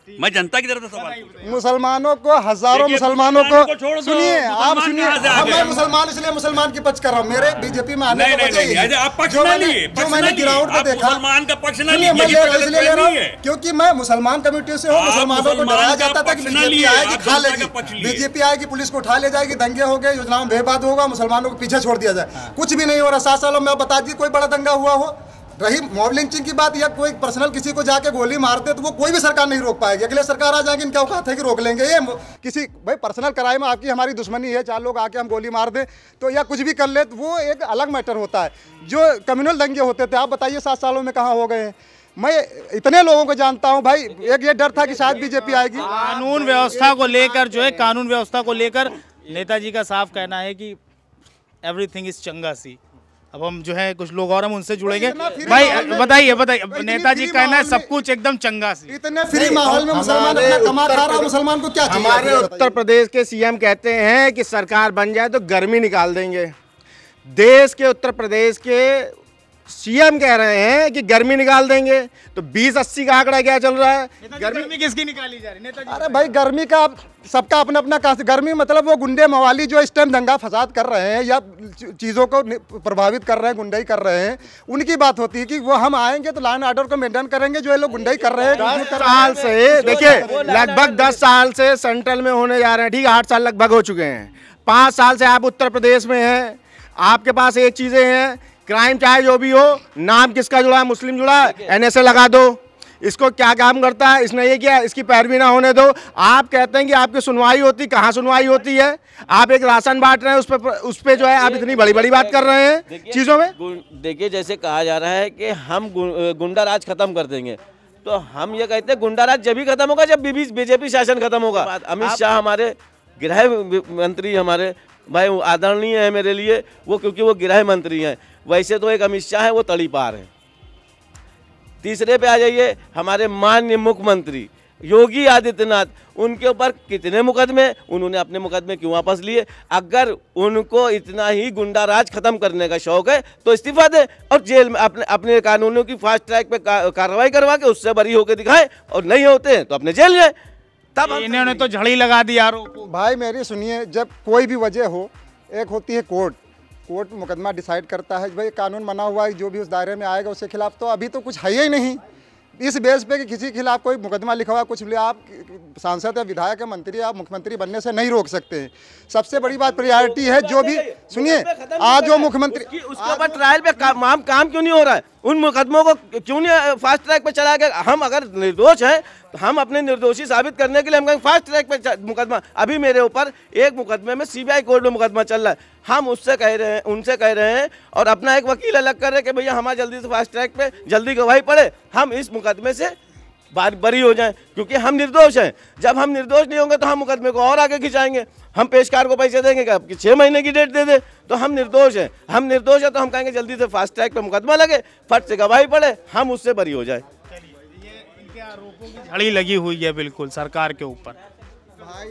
Speaker 6: मैं जनता की तरफ से सवाल पूछ रहा हूँ।
Speaker 1: मुसलमानों को, हजारों मुसलमानों को सुनिए, आप सुनिए, मैं मुसलमान इसलिए मुसलमान की पक्ष कर रहा हूँ। मेरे बीजेपी में आने का वजह
Speaker 6: आप पक्ष ना लिए,
Speaker 1: जो मैंने गिरावट को देखा,
Speaker 6: मुसलमान का पक्ष ना लिए,
Speaker 1: मैं इसलिए ले रहा हूँ क्योंकि मैं मुसलमान कम्युनिटी से हूँ। मुसलमानों को डराया जाता था कि बीजेपी आएगी खा लेगी, बीजेपी आएगी पुलिस को उठा ले जाएगी, दंगे हो गए, योजनाओं में भेदभाव होगा, मुसलमानों को पीछे छोड़ दिया जाए। कुछ भी नहीं हो रहा। 7 सालों में आप बता दीजिए कोई बड़ा दंगा हुआ हो? रही मॉब लिंचिंग की बात या कोई पर्सनल किसी को जाके गोली मारते तो वो कोई भी सरकार नहीं रोक पाएगी। अगले सरकार आ जाएगी, इनका औकात है कि रोक लेंगे? ये किसी भाई पर्सनल क्राइम आपकी हमारी दुश्मनी है, 4 लोग आके हम गोली मार दें तो या कुछ भी कर ले तो वो एक अलग मैटर होता है। जो कम्युनल दंगे होते थे आप बताइए 7 सालों में कहाँ हो गए हैं? मैं इतने लोगों को जानता हूं भाई। एक ये डर था कि शायद बीजेपी आएगी।
Speaker 5: कानून व्यवस्था को लेकर जो है, कानून व्यवस्था को लेकर नेताजी का साफ कहना है कि एवरीथिंग इज चंगा सी। अब हम जो है कुछ लोग और हम उनसे जुड़ेंगे। भाई बताइए नेताजी कहना है सब कुछ एकदम चंगा सी।
Speaker 1: इतने फ्री माहौल में मुसलमान अपना कमा खा रहा है, मुसलमान को क्या चाहिए?
Speaker 7: हमारे उत्तर प्रदेश के सीएम कहते हैं कि सरकार बन जाए तो गर्मी निकाल देंगे। देश के उत्तर प्रदेश के सीएम कह रहे हैं कि गर्मी निकाल देंगे, तो 20-80 का आंकड़ा क्या चल रहा है?
Speaker 5: गर्मी किसकी निकाली जा रही नेताजी?
Speaker 1: अरे भाई गर्मी का सबका अपना अपना गर्मी मतलब वो गुंडे मवाली जो इस टाइम दंगा फसाद कर रहे हैं या चीज़ों को प्रभावित कर रहे हैं, गुंडाई कर रहे हैं, उनकी बात होती है कि वो हम आएंगे तो लॉ एंड ऑर्डर को मेंटेन करेंगे। जो ये लोग गुंडाई कर रहे हैं
Speaker 7: 10 साल से, देखिए लगभग 10 साल से सेंट्रल में होने जा रहे हैं, ठीक है 8 साल लगभग हो चुके हैं। 5 साल से आप उत्तर प्रदेश में हैं, आपके पास एक चीज़ें हैं, क्राइम चाहे जो भी हो, नाम किसका जुड़ा है? मुस्लिम जुड़ा है, NSA लगा दो। इसको क्या काम करता है, इसने ये किया, इसकी पैरवी ना होने दो। आप कहते हैं कि आपकी सुनवाई होती, कहाँ सुनवाई होती है? आप एक राशन बांट रहे हैं, उस पे जो है आप इतनी बड़ी बड़ी बात कर रहे हैं चीज़ों में।
Speaker 4: देखिए जैसे कहा जा रहा है कि हम गुंडा राज खत्म कर देंगे, तो हम ये कहते हैं गुंडा राज जब ही खत्म होगा जब बीजेपी शासन खत्म होगा। अमित शाह हमारे गृह मंत्री, हमारे भाई आदरणीय है मेरे लिए वो, क्योंकि वो गृह मंत्री हैं। वैसे तो एक अमित शाह है वो तड़ी पार है। तीसरे पे आ जाइए हमारे माननीय मुख्यमंत्री योगी आदित्यनाथ, उनके ऊपर कितने मुकदमे, उन्होंने अपने मुकदमे क्यों वापस लिए? अगर उनको इतना ही गुंडा राज खत्म करने का शौक है तो इस्तीफा दे और जेल में अपने कानूनों की फास्ट ट्रैक पे कार्रवाई करवा के उससे बरी होकर दिखाए, और नहीं होते हैं तो अपने जेल जाए। तब
Speaker 5: इन्होंने तो झड़ी लगा दी आरोप।
Speaker 1: भाई मेरी सुनिए, जब कोई भी वजह हो, एक होती है कोर्ट मुकदमा डिसाइड करता है भाई कानून बना हुआ है, जो भी उस दायरे में आएगा उसके खिलाफ। तो अभी तो कुछ है ही नहीं इस बेस पे कि किसी के खिलाफ कोई मुकदमा लिखा हुआ कुछ भी आप सांसद या विधायक या मंत्री आप मुख्यमंत्री बनने से नहीं रोक सकते हैं। सबसे बड़ी बात प्रायोरिटी है जो भी सुनिए, आज जो मुख्यमंत्री
Speaker 4: उसके ऊपर ट्रायल पे काम क्यों नहीं हो रहा है? उन मुकदमों को क्यों नहीं फास्ट ट्रैक पे चला गया? हम अगर निर्दोष हैं तो हम अपने निर्दोषी साबित करने के लिए हम कहेंगे फास्ट ट्रैक पे मुकदमा। अभी मेरे ऊपर एक मुकदमे में सीबीआई कोर्ट में मुकदमा चल रहा है, हम उनसे कह रहे हैं और अपना एक वकील अलग कर रहे हैं कि भैया हमारा जल्दी से फास्ट ट्रैक पे जल्दी गवाही पड़े, हम इस मुकदमे से बरी हो जाएं, क्योंकि हम निर्दोष हैं। जब हम निर्दोष नहीं होंगे तो हम मुकदमे को और आगे खिंचाएंगे। हम पेशकार को पैसे देंगे कि आपकी 6 महीने की डेट दे दे, तो हम निर्दोष हैं। हम निर्दोष हैं तो हम कहेंगे जल्दी से फास्ट ट्रैक पे मुकदमा लगे, फट से गवाही पड़े, हम उससे बरी हो जाए।
Speaker 5: इनके आरोपों की झड़ी लगी हुई है बिल्कुल सरकार के ऊपर,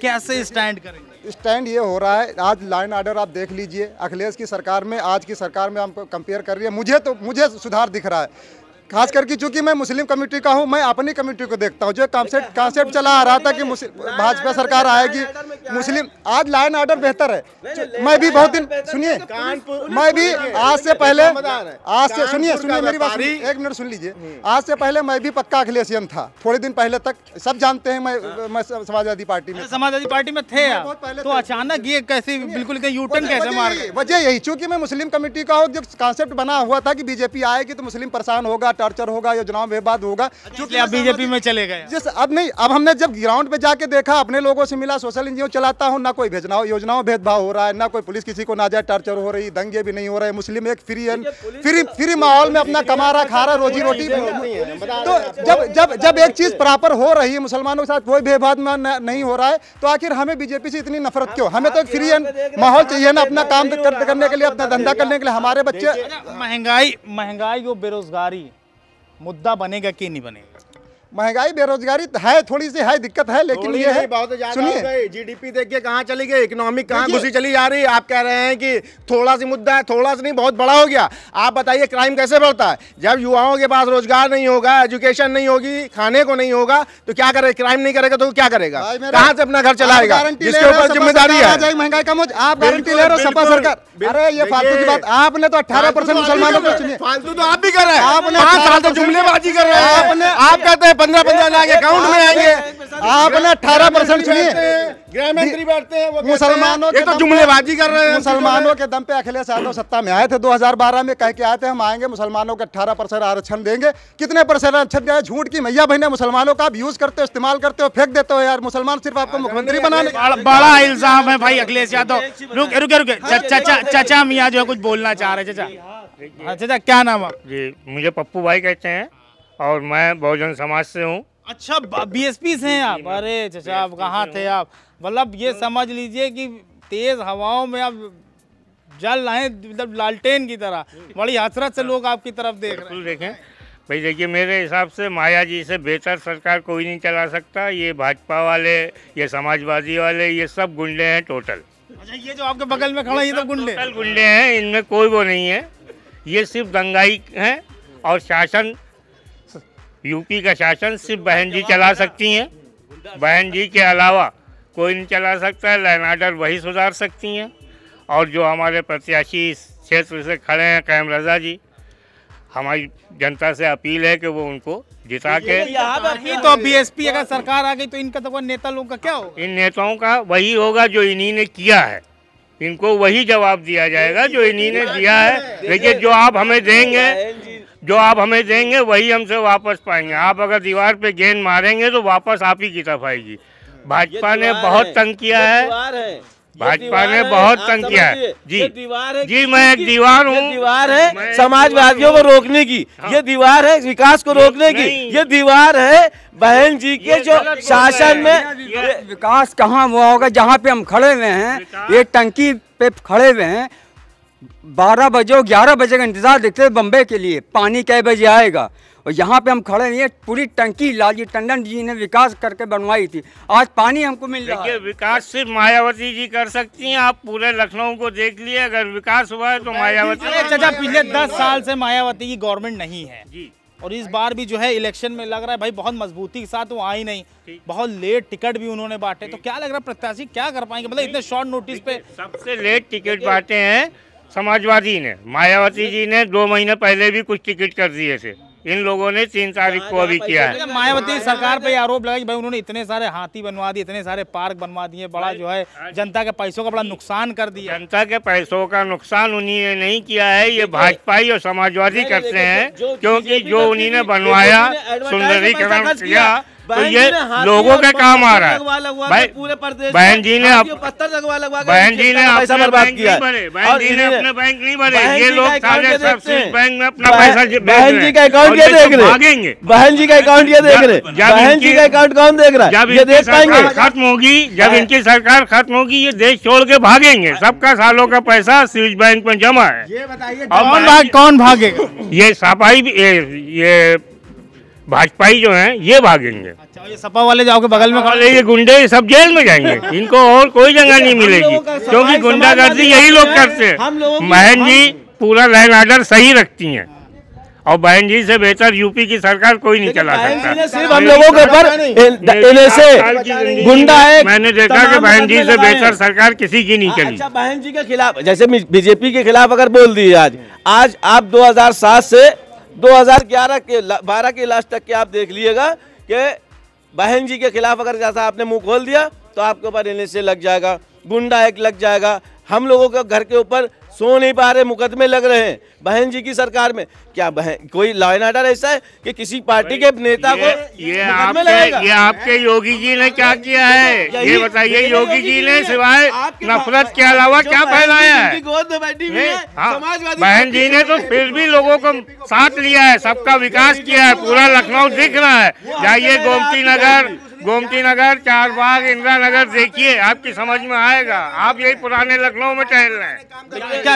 Speaker 5: कैसे स्टैंड करेंगे?
Speaker 1: स्टैंड ये हो रहा है, आज लाइन ऑर्डर आप देख लीजिए, अखिलेश की सरकार में आज की सरकार में हमको कंपेयर कर रही है। मुझे सुधार दिख रहा है, खास करके चूंकि मैं मुस्लिम कम्युनिटी का हूं, मैं अपनी कम्युनिटी को देखता हूं। जो कॉन्सेप्ट चला आ रहा था कि भाजपा सरकार आएगी मुस्लिम, आज लाइन ऑर्डर बेहतर है। मैं भी बहुत दिन सुनिए, मैं भी आज से पहले सुनिए मेरी बात, एक मिनट सुन लीजिए। आज से पहले मैं भी पक्का अखिलेशियन था, थोड़े दिन पहले तक सब जानते हैं मैं समाजवादी पार्टी में
Speaker 5: थे तो अचानक ये कैसे बिल्कुल यूटर्न कैसे मार गए?
Speaker 1: वजह यही, चूंकि मैं मुस्लिम कम्युनिटी का हूँ, जो कॉन्सेप्ट बना हुआ था कि बीजेपी आएगी तो मुस्लिम परेशान होगा, टॉर्चर होगा, योजनाओं में विवाद होगा,
Speaker 5: क्योंकि आप बीजेपी में चले गए।
Speaker 1: जिस अब नहीं, अब हमने जब ग्राउंड पे जाके देखा, अपने लोगों से मिला, सोशल एनजीओ चलाता हूँ, ना कोई योजनाओं भेदभाव हो रहा है, ना कोई पुलिस किसी को नाजायज टॉर्चर हो रही, दंगे भी नहीं हो रहे, मुस्लिम एक फ्री माहौल में अपना कमा रहा, खा रहा, रोजी रोटी। तो जब एक चीज प्रॉपर हो रही है, मुसलमानों के साथ कोई भेदभाव नहीं हो रहा है, तो आखिर हमें बीजेपी से इतनी नफरत क्यों? हमें तो एक फ्री माहौल चाहिए ना, अपना काम करने के लिए, अपना धंधा करने के लिए। हमारे बच्चे
Speaker 5: महंगाई और बेरोजगारी मुद्दा बनेगा कि नहीं बनेगा?
Speaker 1: महंगाई बेरोजगारी है, थोड़ी सी है, दिक्कत है, लेकिन ये है
Speaker 7: सुनिए, जीडीपी देखिए कहाँ चली गई, इकोनॉमिक कहाँ घुसी चली जा रही है। आप कह रहे हैं कि थोड़ा सी मुद्दा है, थोड़ा सा नहीं बहुत बड़ा हो गया। आप बताइए क्राइम कैसे बढ़ता है? जब युवाओं के पास रोजगार नहीं होगा, एजुकेशन नहीं होगी, खाने को नहीं होगा, तो क्या करेगा? क्राइम नहीं करेगा तो क्या करेगा? कहाँ से अपना घर चलाएगा? जिसके ऊपर जिम्मेदारी है।
Speaker 1: महंगाई कम हो, आप गारंटी ले रहे हो सपा सरकार? अरे ये फालतू की बात। आपने तो 18% मुसलमानों को, सुनिए
Speaker 7: फालतू तो आप भी कर रहे हैं,
Speaker 1: आपने
Speaker 7: 5 साल तो जुमलेबाजी कर रहे हैं। आप कहते हैं 15 लाख अकाउंट में आएंगे,
Speaker 1: आपने 18% सुनिए,
Speaker 7: गृह मंत्री बैठते हैं, वो
Speaker 1: मुसलमानों के
Speaker 7: तो जुमलेबाजी कर रहे हैं।
Speaker 1: मुसलमानों के दम पे अखिलेश यादव सत्ता में आए थे 2012 में, कह के आए थे हम आएंगे, मुसलमानों को 18% आरक्षण देंगे। कितने परसेंट आरक्षण दिया? झूठ की मैया बहने, मुसलमानों का आप यूज करते हो, इस्तेमाल करते हो, फेंक देते हो यार। मुसलमान सिर्फ आपको मुख्यमंत्री बनाने,
Speaker 5: बड़ा इल्जाम है भाई अखिलेश यादव। रुके चाचा मियाँ जो कुछ बोलना चाह रहे। चाचा क्या नाम है?
Speaker 3: जी मुझे पप्पू भाई कहते हैं और मैं बहुजन समाज से हूँ।
Speaker 5: अच्छा, बीएसपी से हैं आप? अरे चाचा आप कहाँ थे आप? मतलब ये समझ लीजिए कि तेज हवाओं में आप जल रहे हैं, मतलब लालटेन की तरह। बड़ी हसरत से लोग आपकी तरफ देख रहे हैं।
Speaker 3: देखें भाई, देखिए मेरे हिसाब से माया जी से बेहतर सरकार कोई नहीं चला सकता। ये भाजपा वाले, ये समाजवादी वाले, ये सब गुंडे हैं टोटल।
Speaker 5: अच्छा, ये जो आपके बगल में खड़ा है ये तो
Speaker 3: गुंडे हैं, इनमें कोई वो नहीं है। ये सिर्फ दंगाई हैं और शासन, यूपी का शासन सिर्फ बहन जी चला सकती हैं। बहन जी के अलावा कोई नहीं चला सकता है। लाइन ऑर्डर वही सुधार सकती हैं। और जो हमारे प्रत्याशी इस क्षेत्र से खड़े हैं कैम रजा जी, हमारी जनता से अपील है कि वो उनको जिता के।
Speaker 5: तो बीएसपी अगर सरकार आ गई तो इनका तो नेता लोगों का क्या होगा?
Speaker 3: इन नेताओं का वही होगा जो इन्हीं ने किया है। इनको वही जवाब दिया जाएगा जो इन्हीं ने दिया है। लेकिन जो आप हमें देंगे, जो आप हमें देंगे वही हमसे वापस पाएंगे। आप अगर दीवार पे गेंद मारेंगे तो वापस आप ही की तरफ आएगी। भाजपा ने बहुत तंग किया है, भाजपा ने बहुत तंग किया है जी। जी मैं एक दीवार हूँ,
Speaker 4: दीवार है समाजवादियों को रोकने की, ये दीवार है विकास को रोकने की, ये दीवार है बहन जी के जो शासन में।
Speaker 2: विकास कहाँ हुआ होगा जहाँ पे हम खड़े हुए हैं, ये टंकी पे खड़े हुए हैं, 12 बजे और 11 बजे का इंतजार देखते हैं बम्बई के लिए, पानी कै बजे आएगा, और यहाँ पे हम खड़े हैं। पूरी टंकी लालजी टंडन जी ने विकास करके बनवाई थी, आज पानी हमको मिल रहा है।
Speaker 3: विकास सिर्फ मायावती जी कर सकती हैं। आप पूरे लखनऊ को देख लिए, अगर विकास हुआ है तो मायावती।
Speaker 5: चाचा पिछले 10 साल से मायावती की गवर्नमेंट नहीं है जी, और इस बार भी जो है इलेक्शन में लग रहा है भाई बहुत मजबूती के साथ वो आई नहीं, बहुत लेट टिकट भी उन्होंने बांटे, तो क्या लग रहा है प्रत्याशी क्या कर पाएंगे, मतलब इतने शॉर्ट नोटिस पे?
Speaker 3: सबसे लेट टिकट बांटे हैं समाजवादी ने। मायावती जी ने 2 महीने पहले भी कुछ टिकट कर दिए थे, इन लोगों ने 3 तारीख को अभी किया है।
Speaker 5: मायावती सरकार पे आरोप लगा कि भाई उन्होंने इतने सारे हाथी बनवा दिए, इतने सारे पार्क बनवा दिए, बड़ा जो है जनता के पैसों का बड़ा नुकसान कर दिया।
Speaker 3: जनता के पैसों का नुकसान उन्हीं ने नहीं किया है, ये भाजपाई और समाजवादी करते हैं, क्योंकि जो उन्हीं ने बनवाया, सुंदरीकरण किया, तो ये लोगों के काम आ रहा है। भाई बहन जी ने पैसा बर्बाद किया, बहन जी ने अपने बैंक नहीं भरे, ये लोग सारे सब बैंक में अपना पैसा।
Speaker 4: बहन जी का अकाउंट ये देख रहे,
Speaker 3: भागेंगे
Speaker 4: बहन जी का अकाउंट ये देख रहे, बहन जी का अकाउंट कौन देख रहा है?
Speaker 3: जब
Speaker 4: ये देख पाएंगे
Speaker 3: खत्म होगी, जब इनकी सरकार खत्म होगी, ये देश छोड़ के भागेंगे। सबका सालों का पैसा स्विस बैंक में जमा है।
Speaker 5: ये बताइए कौन भागेगा?
Speaker 3: ये सपाई, ये भाजपाई जो हैं ये भागेंगे।
Speaker 5: अच्छा, ये सपा वाले जो आपके बगल में
Speaker 3: खड़े ये गुंडे सब जेल में जाएंगे, इनको और कोई जगह नहीं मिलेगी, क्योंकि गुंडागर्दी यही लोग करते हैं। बहन जी पूरा लैंड ऑर्डर सही रखती हैं, और बहन जी से बेहतर यूपी की सरकार कोई नहीं चला सकता।
Speaker 4: सिर्फ हम लोगों के ऊपर गुंडा है।
Speaker 3: मैंने देखा कि बहन जी से बेहतर सरकार किसी की नहीं चली।
Speaker 4: अच्छा, बहन जी के खिलाफ जैसे बीजेपी के खिलाफ अगर बोल दिए आज आप 2007 से 2011 के 12 के लास्ट तक के आप देख लीजिएगा कि बहन जी के खिलाफ अगर जैसा आपने मुंह खोल दिया तो आपके ऊपर एनएसए लग जाएगा, गुंडा एक्ट लग जाएगा। हम लोगों के घर के ऊपर सो नहीं पा रहे, मुकदमे लग रहे हैं बहन जी की सरकार में। क्या बहन कोई लॉ एंड ऑर्डर ऐसा है कि किसी पार्टी के नेता को
Speaker 3: ये आपके योगी जी ने क्या किया है? ये बताइए, योगी जी ने सिवाय नफरत के अलावा क्या फैलाया है? बहन जी ने तो फिर भी लोगों को साथ लिया है, सबका विकास किया है, पूरा लखनऊ दिख रहा है। जाइए गोमती नगर, चारबाग, इंदिरा नगर देखिए, आपकी समझ में आएगा। आप यही पुराने लखनऊ में टहल रहे हैं।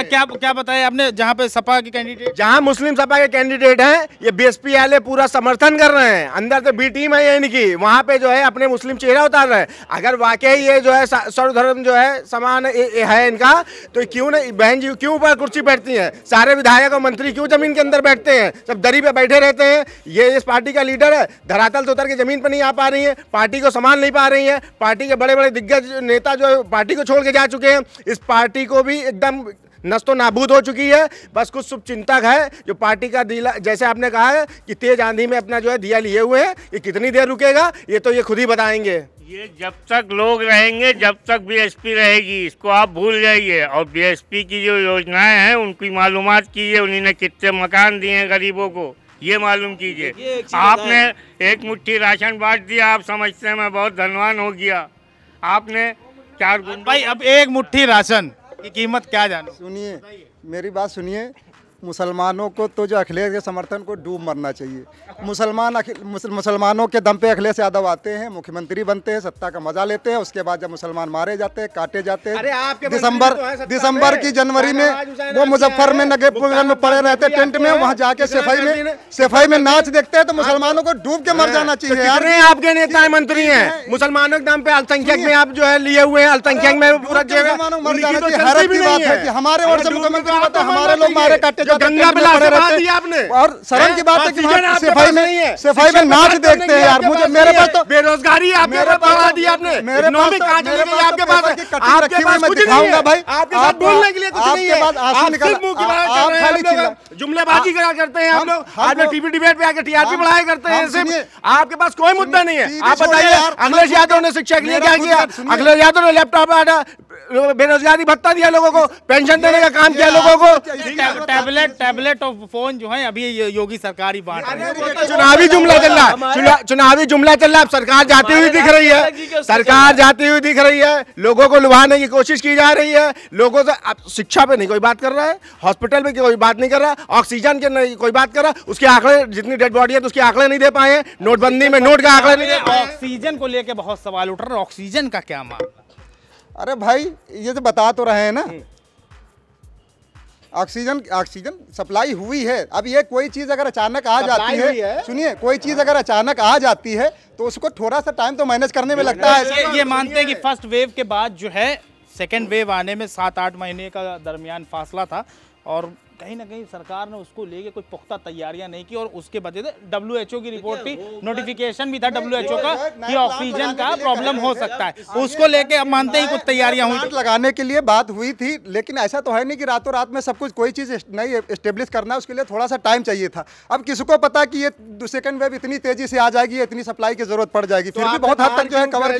Speaker 5: क्या बताया आपने? जहाँ पे सपा के कैंडिडेट,
Speaker 7: जहाँ मुस्लिम सपा के कैंडिडेट हैं, ये बीएसपी वाले पूरा समर्थन कर रहे हैं, अंदर से बी टीम है ये इनकी, वहाँ पे जो है अपने मुस्लिम चेहरा उतार रहे हैं। अगर वाकई ये जो है सर्वधर्म जो है समान है इनका, तो क्यों नहीं बहन जी क्यों ऊपर कुर्सी बैठती हैं? सारे विधायक और मंत्री क्यों जमीन के अंदर बैठते हैं? सब दरी पे बैठे रहते हैं। ये इस पार्टी का लीडर है, धरातल से उतर के जमीन पर नहीं आ पा रही है, पार्टी को संभाल नहीं पा रही है। पार्टी के बड़े बड़े दिग्गज नेता जो पार्टी को छोड़ के जा चुके हैं, इस पार्टी को भी एकदम नस्तो नाबूद हो चुकी है। बस कुछ शुभचिंतक है जो पार्टी का दिया, जैसे आपने कहा है कि तेज आंधी में अपना जो है दिया लिए हुए हैं, ये कितनी देर रुकेगा ये तो ये खुद ही बताएंगे।
Speaker 3: ये जब तक लोग रहेंगे, जब तक बीएसपी रहेगी, इसको आप भूल जाइए। और बीएसपी की जो योजनाएं हैं उनकी मालूमात कीजिए, उन्होंने कितने मकान दिए हैं गरीबों को, ये मालूम कीजिए। आपने एक मुट्ठी राशन बांट दिया, आप समझते हैं मैं बहुत धनवान हो गया। आपने 4
Speaker 5: भाई अब एक मुट्ठी राशन की कीमत क्या जानो?
Speaker 1: सुनिए मेरी बात सुनिए, मुसलमानों को तो जो अखिलेश के समर्थन को डूब मरना चाहिए। मुसलमानों के दम पे अखिलेश यादव आते हैं, मुख्यमंत्री बनते हैं, सत्ता का मजा लेते हैं, उसके बाद जब मुसलमान मारे जाते हैं, काटे जाते हैं। दिसंबर की जनवरी में वो मुजफ्फर में नगेपुर में पड़े रहते टेंट में, वहाँ जाके सफाई में नाच देखते हैं। तो मुसलमानों को डूब के मर जाना चाहिए यार।
Speaker 7: आपके नेता मंत्री हैं मुसलमानों के दम पे, अल्पसंख्यक में आप जो है लिए हुए हैं, अल्पसंख्यक में पूरा
Speaker 1: मर जाना चाहिए। हर की बात है कि हमारे ओर से मुख्यमंत्री होते हैं, हमारे लोग मारे काटे
Speaker 7: गंगा आपने।
Speaker 1: और शर्म की बात है कि सफाई में नाच देखते हैं यार। मुझे मेरे पास तो
Speaker 7: बेरोजगारी आपने बढ़ा दी आपने, आपके पास कुछ नहीं है भाई, आपके साथ बोलने के लिए कुछ नहीं है। आप जुमलेबाजी करते हैं आप लोग, आप टीवी डिबेट पे आके टीआरपी बढ़ाया करते हैं, सिर्फ आपके पास कोई मुद्दा नहीं है। आप बताइए अखिलेश यादव ने शिक्षा के लिए क्या किया? अखिलेश यादव ने लैपटॉप बेरोजगारी भत्ता दिया लोगों को, पेंशन देने का काम किया लोगों को।
Speaker 5: टैबलेट और फोन जो है अभी योगी सरकार ही बांट रही है।
Speaker 7: चुनावी जुमला चल रहा है, चुनावी जुमला चल रहा है। सरकार जाती हुई दिख रही है, सरकार जाती हुई दिख रही है, लोगों को लुभाने की कोशिश की जा रही है। लोगों से शिक्षा पे नहीं कोई बात कर रहा है, हॉस्पिटल में कोई बात नहीं कर रहा, ऑक्सीजन के नहीं कोई बात कर रहा, उसके आंकड़े जितनी डेड बॉडी है तो उसके आंकड़े नहीं दे पाए हैं, नोटबंदी में नोट का आंकड़े नहीं दे पाए।
Speaker 5: ऑक्सीजन को लेके बहुत सवाल उठ रहे हैं, ऑक्सीजन का क्या मामला?
Speaker 1: अरे भाई ये तो बता तो रहे हैं ना, ऑक्सीजन सप्लाई हुई है। अब ये कोई चीज़ अगर अचानक आ जाती है, सुनिए, कोई चीज़ अगर अचानक आ जाती है तो उसको थोड़ा सा टाइम तो मैनेज करने में लगता है।
Speaker 5: ये मानते हैं कि फर्स्ट वेव के बाद जो है सेकेंड वेव आने में 7-8 महीने का दरमियान फासला था, और कहीं ना कहीं सरकार ने उसको लेके कुछ पुख्ता तैयारियां नहीं की, और उसके वजह से WHO की रिपोर्ट थी, नोटिफिकेशन भी था WHO का कि ऑक्सीजन का प्रॉब्लम हो सकता है, उसको लेके अब मानते हैं कुछ तैयारियां हुई।
Speaker 1: लगाने के लिए बात हुई थी, लेकिन ऐसा तो है नहीं कि रातों रात में सब कुछ कोई चीज़ नहीं एस्टेब्लिश करना है, उसके लिए थोड़ा सा टाइम चाहिए था। अब किसको पता कि ये सेकंड वेव इतनी तेजी से आ जाएगी, इतनी सप्लाई की जरूरत पड़ जाएगी, फिर भी बहुत हद तक जो है कवर।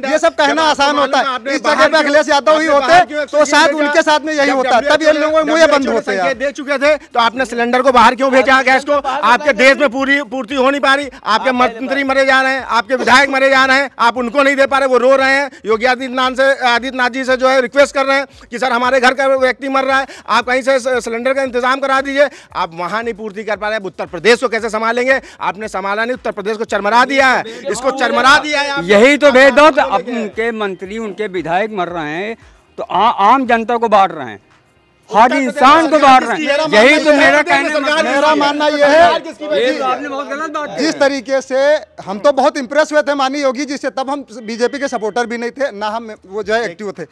Speaker 1: ये सब कहना आसान होता है, इस जगह पे अखिलेश यादव ही होते तो शायद उनके साथ में यही होता, तब ये लोगों के मुंह बंद होते हैं।
Speaker 7: दे चुके थे तो आपने सिलेंडर को बाहर क्यों भेजा गैस को? आपके देश में पूर्ति हो नहीं पा रही, आपके मंत्री मरे जा रहे हैं, आपके विधायक मरे जा रहे हैं, आप उनको नहीं दे पा रहे, वो रो रहे हैं। योगी आदित्यनाथ जी से जो है रिक्वेस्ट कर रहे हैं कि सर हमारे घर का व्यक्ति मर रहा है, आप कहीं से सिलेंडर का इंतजाम करा दीजिए। आप वहां नहीं पूर्ति कर पा रहे, उत्तर प्रदेश को कैसे संभालेंगे? आपने संभाला नहीं, उत्तर प्रदेश को चरमरा दिया है, इसको चरमरा दिया है।
Speaker 2: यही तो भेदभाव, उनके मंत्री उनके विधायक मर रहे हैं तो आम जनता को बांट रहे हैं, हर इंसान को बांट रहे हैं। यही तो
Speaker 1: मेरा मानना ये है,
Speaker 2: ये तो आपने बहुत गलत बात।
Speaker 1: जिस तरीके से हम तो बहुत इंप्रेस हुए थे माननीय योगी जी से, तब हम बीजेपी के सपोर्टर भी नहीं थे, ना हम वो जो है एक्टिव थे।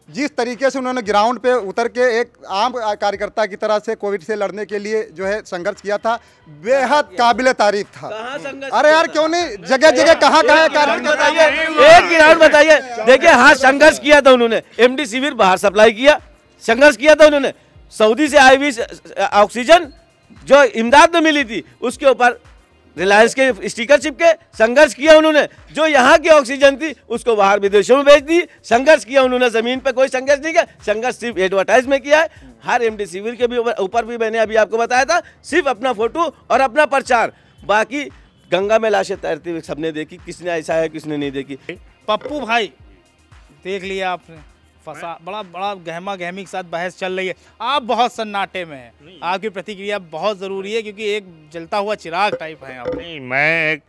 Speaker 1: जिस तरीके से उन्होंने ग्राउंड पे उतर के एक आम कार्यकर्ता की तरह से कोविड से लड़ने के लिए जो है संघर्ष किया था, बेहद काबिले तारीफ था। अरे यार क्यों नहीं, जगह जगह कहाँ
Speaker 4: एक ग्राउंड बताइए। देखिए हाँ, संघर्ष किया था उन्होंने, MD शिविर बाहर सप्लाई किया, संघर्ष किया था उन्होंने। सऊदी से आई हुई ऑक्सीजन जो इमदाद में मिली थी उसके ऊपर रिलायंस के स्टिकर चिपके, संघर्ष किया उन्होंने। जो यहाँ की ऑक्सीजन थी उसको बाहर विदेशों में भेज दी, संघर्ष किया उन्होंने। जमीन पे कोई संघर्ष नहीं किया, संघर्ष सिर्फ एडवर्टाइज में किया है। हर MD शिविर के भी ऊपर भी मैंने अभी आपको बताया था, सिर्फ अपना फोटो और अपना प्रचार। बाकी गंगा में लाशें तैरती हुई सबने देखी, किसने ऐसा है किसने नहीं देखी।
Speaker 5: पप्पू भाई देख लिया आपने, फंसा बड़ा गहमा गहमी के साथ बहस चल रही है, आप बहुत सन्नाटे में हैं, आपकी प्रतिक्रिया बहुत ज़रूरी है क्योंकि एक जलता हुआ चिराग टाइप है आप।
Speaker 3: नहीं, मैं एक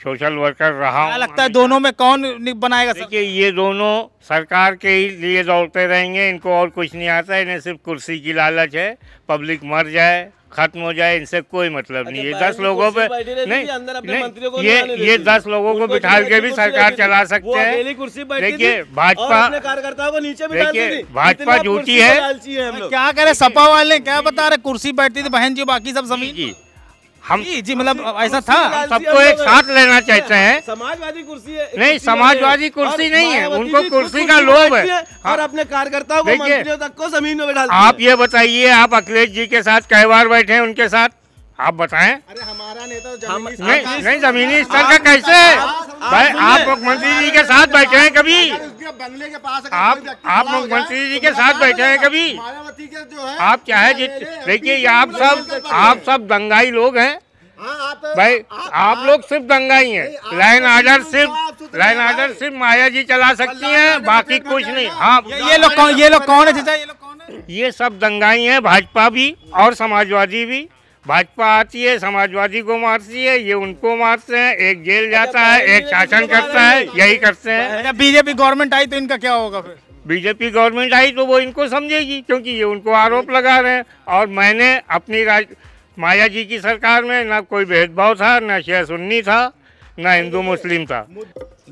Speaker 3: सोशल वर्कर रहा हूँ।
Speaker 5: क्या लगता है दोनों में कौन बनाएगा?
Speaker 3: देखिए ये दोनों सरकार के ही लिए दौड़ते रहेंगे, इनको और कुछ नहीं आता है, इन्हें सिर्फ कुर्सी की लालच है, पब्लिक मर जाए खत्म हो जाए, इनसे कोई मतलब नहीं है। 10 लोगों पे नहीं, ये 10 लोगों को बिठा के भी सरकार चला सकते हैं। देखिए भाजपा झूठी है।
Speaker 5: क्या करे सपा वाले, क्या बता रहे, कुर्सी बैठती थी बहन जी, बाकी सब जमीन
Speaker 3: जी। हम
Speaker 5: जी मतलब ऐसा था,
Speaker 3: सबको एक साथ लेना चाहते हैं।
Speaker 4: समाजवादी कुर्सी है
Speaker 3: नहीं, समाजवादी कुर्सी नहीं है, उनको कुर्सी का लोभ है
Speaker 4: और अपने कार्यकर्ताओं को मंत्रियों तक को जमीन में बैठा।
Speaker 3: आप ये बताइए, आप अखिलेश जी के साथ कई बार बैठे हैं उनके साथ, आप बताएं।
Speaker 7: अरे हमारा नेता
Speaker 3: नहीं जमीनी स्तर का कैसे भाई? आप मुख्यमंत्री जी के साथ बैठे हैं कभी?
Speaker 7: बंगले के पास
Speaker 3: आप मुख्यमंत्री जी के साथ बैठे हैं कभी? आप चाहे देखिए, आप सब दंगाई लोग हैं भाई, आप लोग सिर्फ दंगाई हैं। लाइन आर्डर सिर्फ माया जी चला सकती हैं, बाकी कुछ नहीं। हाँ,
Speaker 5: ये लोग कौन है? ये लोग कौन है?
Speaker 3: ये सब दंगाई हैं, भाजपा भी और समाजवादी भी। भाजपा आती है, समाजवादी को मारती है, ये उनको मारते हैं, एक जेल जाता है, एक शासन करता है, यही करते हैं।
Speaker 5: जब बीजेपी गवर्नमेंट आई तो इनका क्या होगा फिर?
Speaker 3: बीजेपी गवर्नमेंट आई तो वो इनको समझेगी, क्योंकि ये उनको आरोप लगा रहे हैं। और मैंने अपनी माया जी की सरकार में ना कोई भेदभाव था, ना शिया सुन्नी था, ना हिंदू मुस्लिम था।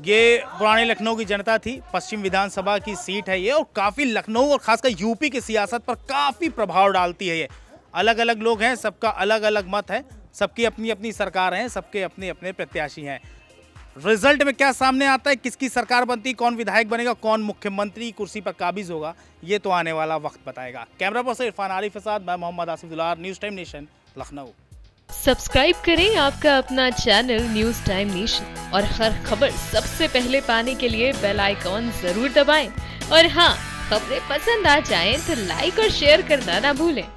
Speaker 5: ये पुरानी लखनऊ की जनता थी, पश्चिम विधानसभा की सीट है ये, और काफ़ी लखनऊ और खासकर यूपी की सियासत पर काफ़ी प्रभाव डालती है ये। अलग अलग लोग हैं, सबका अलग अलग मत है, सबकी अपनी अपनी सरकार है, सबके अपने अपने प्रत्याशी हैं। रिजल्ट में क्या सामने आता है, किसकी सरकार बनती, कौन विधायक बनेगा, कौन मुख्यमंत्री कुर्सी पर काबिज होगा, ये तो आने वाला वक्त बताएगा। कैमरा पर्सन इरफान आरिफ के साथ मैं मोहम्मद आसिफ दुलार, news time nation, Lucknow.
Speaker 8: Subscribe करें आपका अपना चैनल न्यूज़ टाइम नेशन और हर खबर सबसे पहले पाने के लिए बेल आइकॉन जरूर दबाएं। और हाँ, खबरें पसंद आ जाएं तो लाइक और शेयर करना ना भूलें।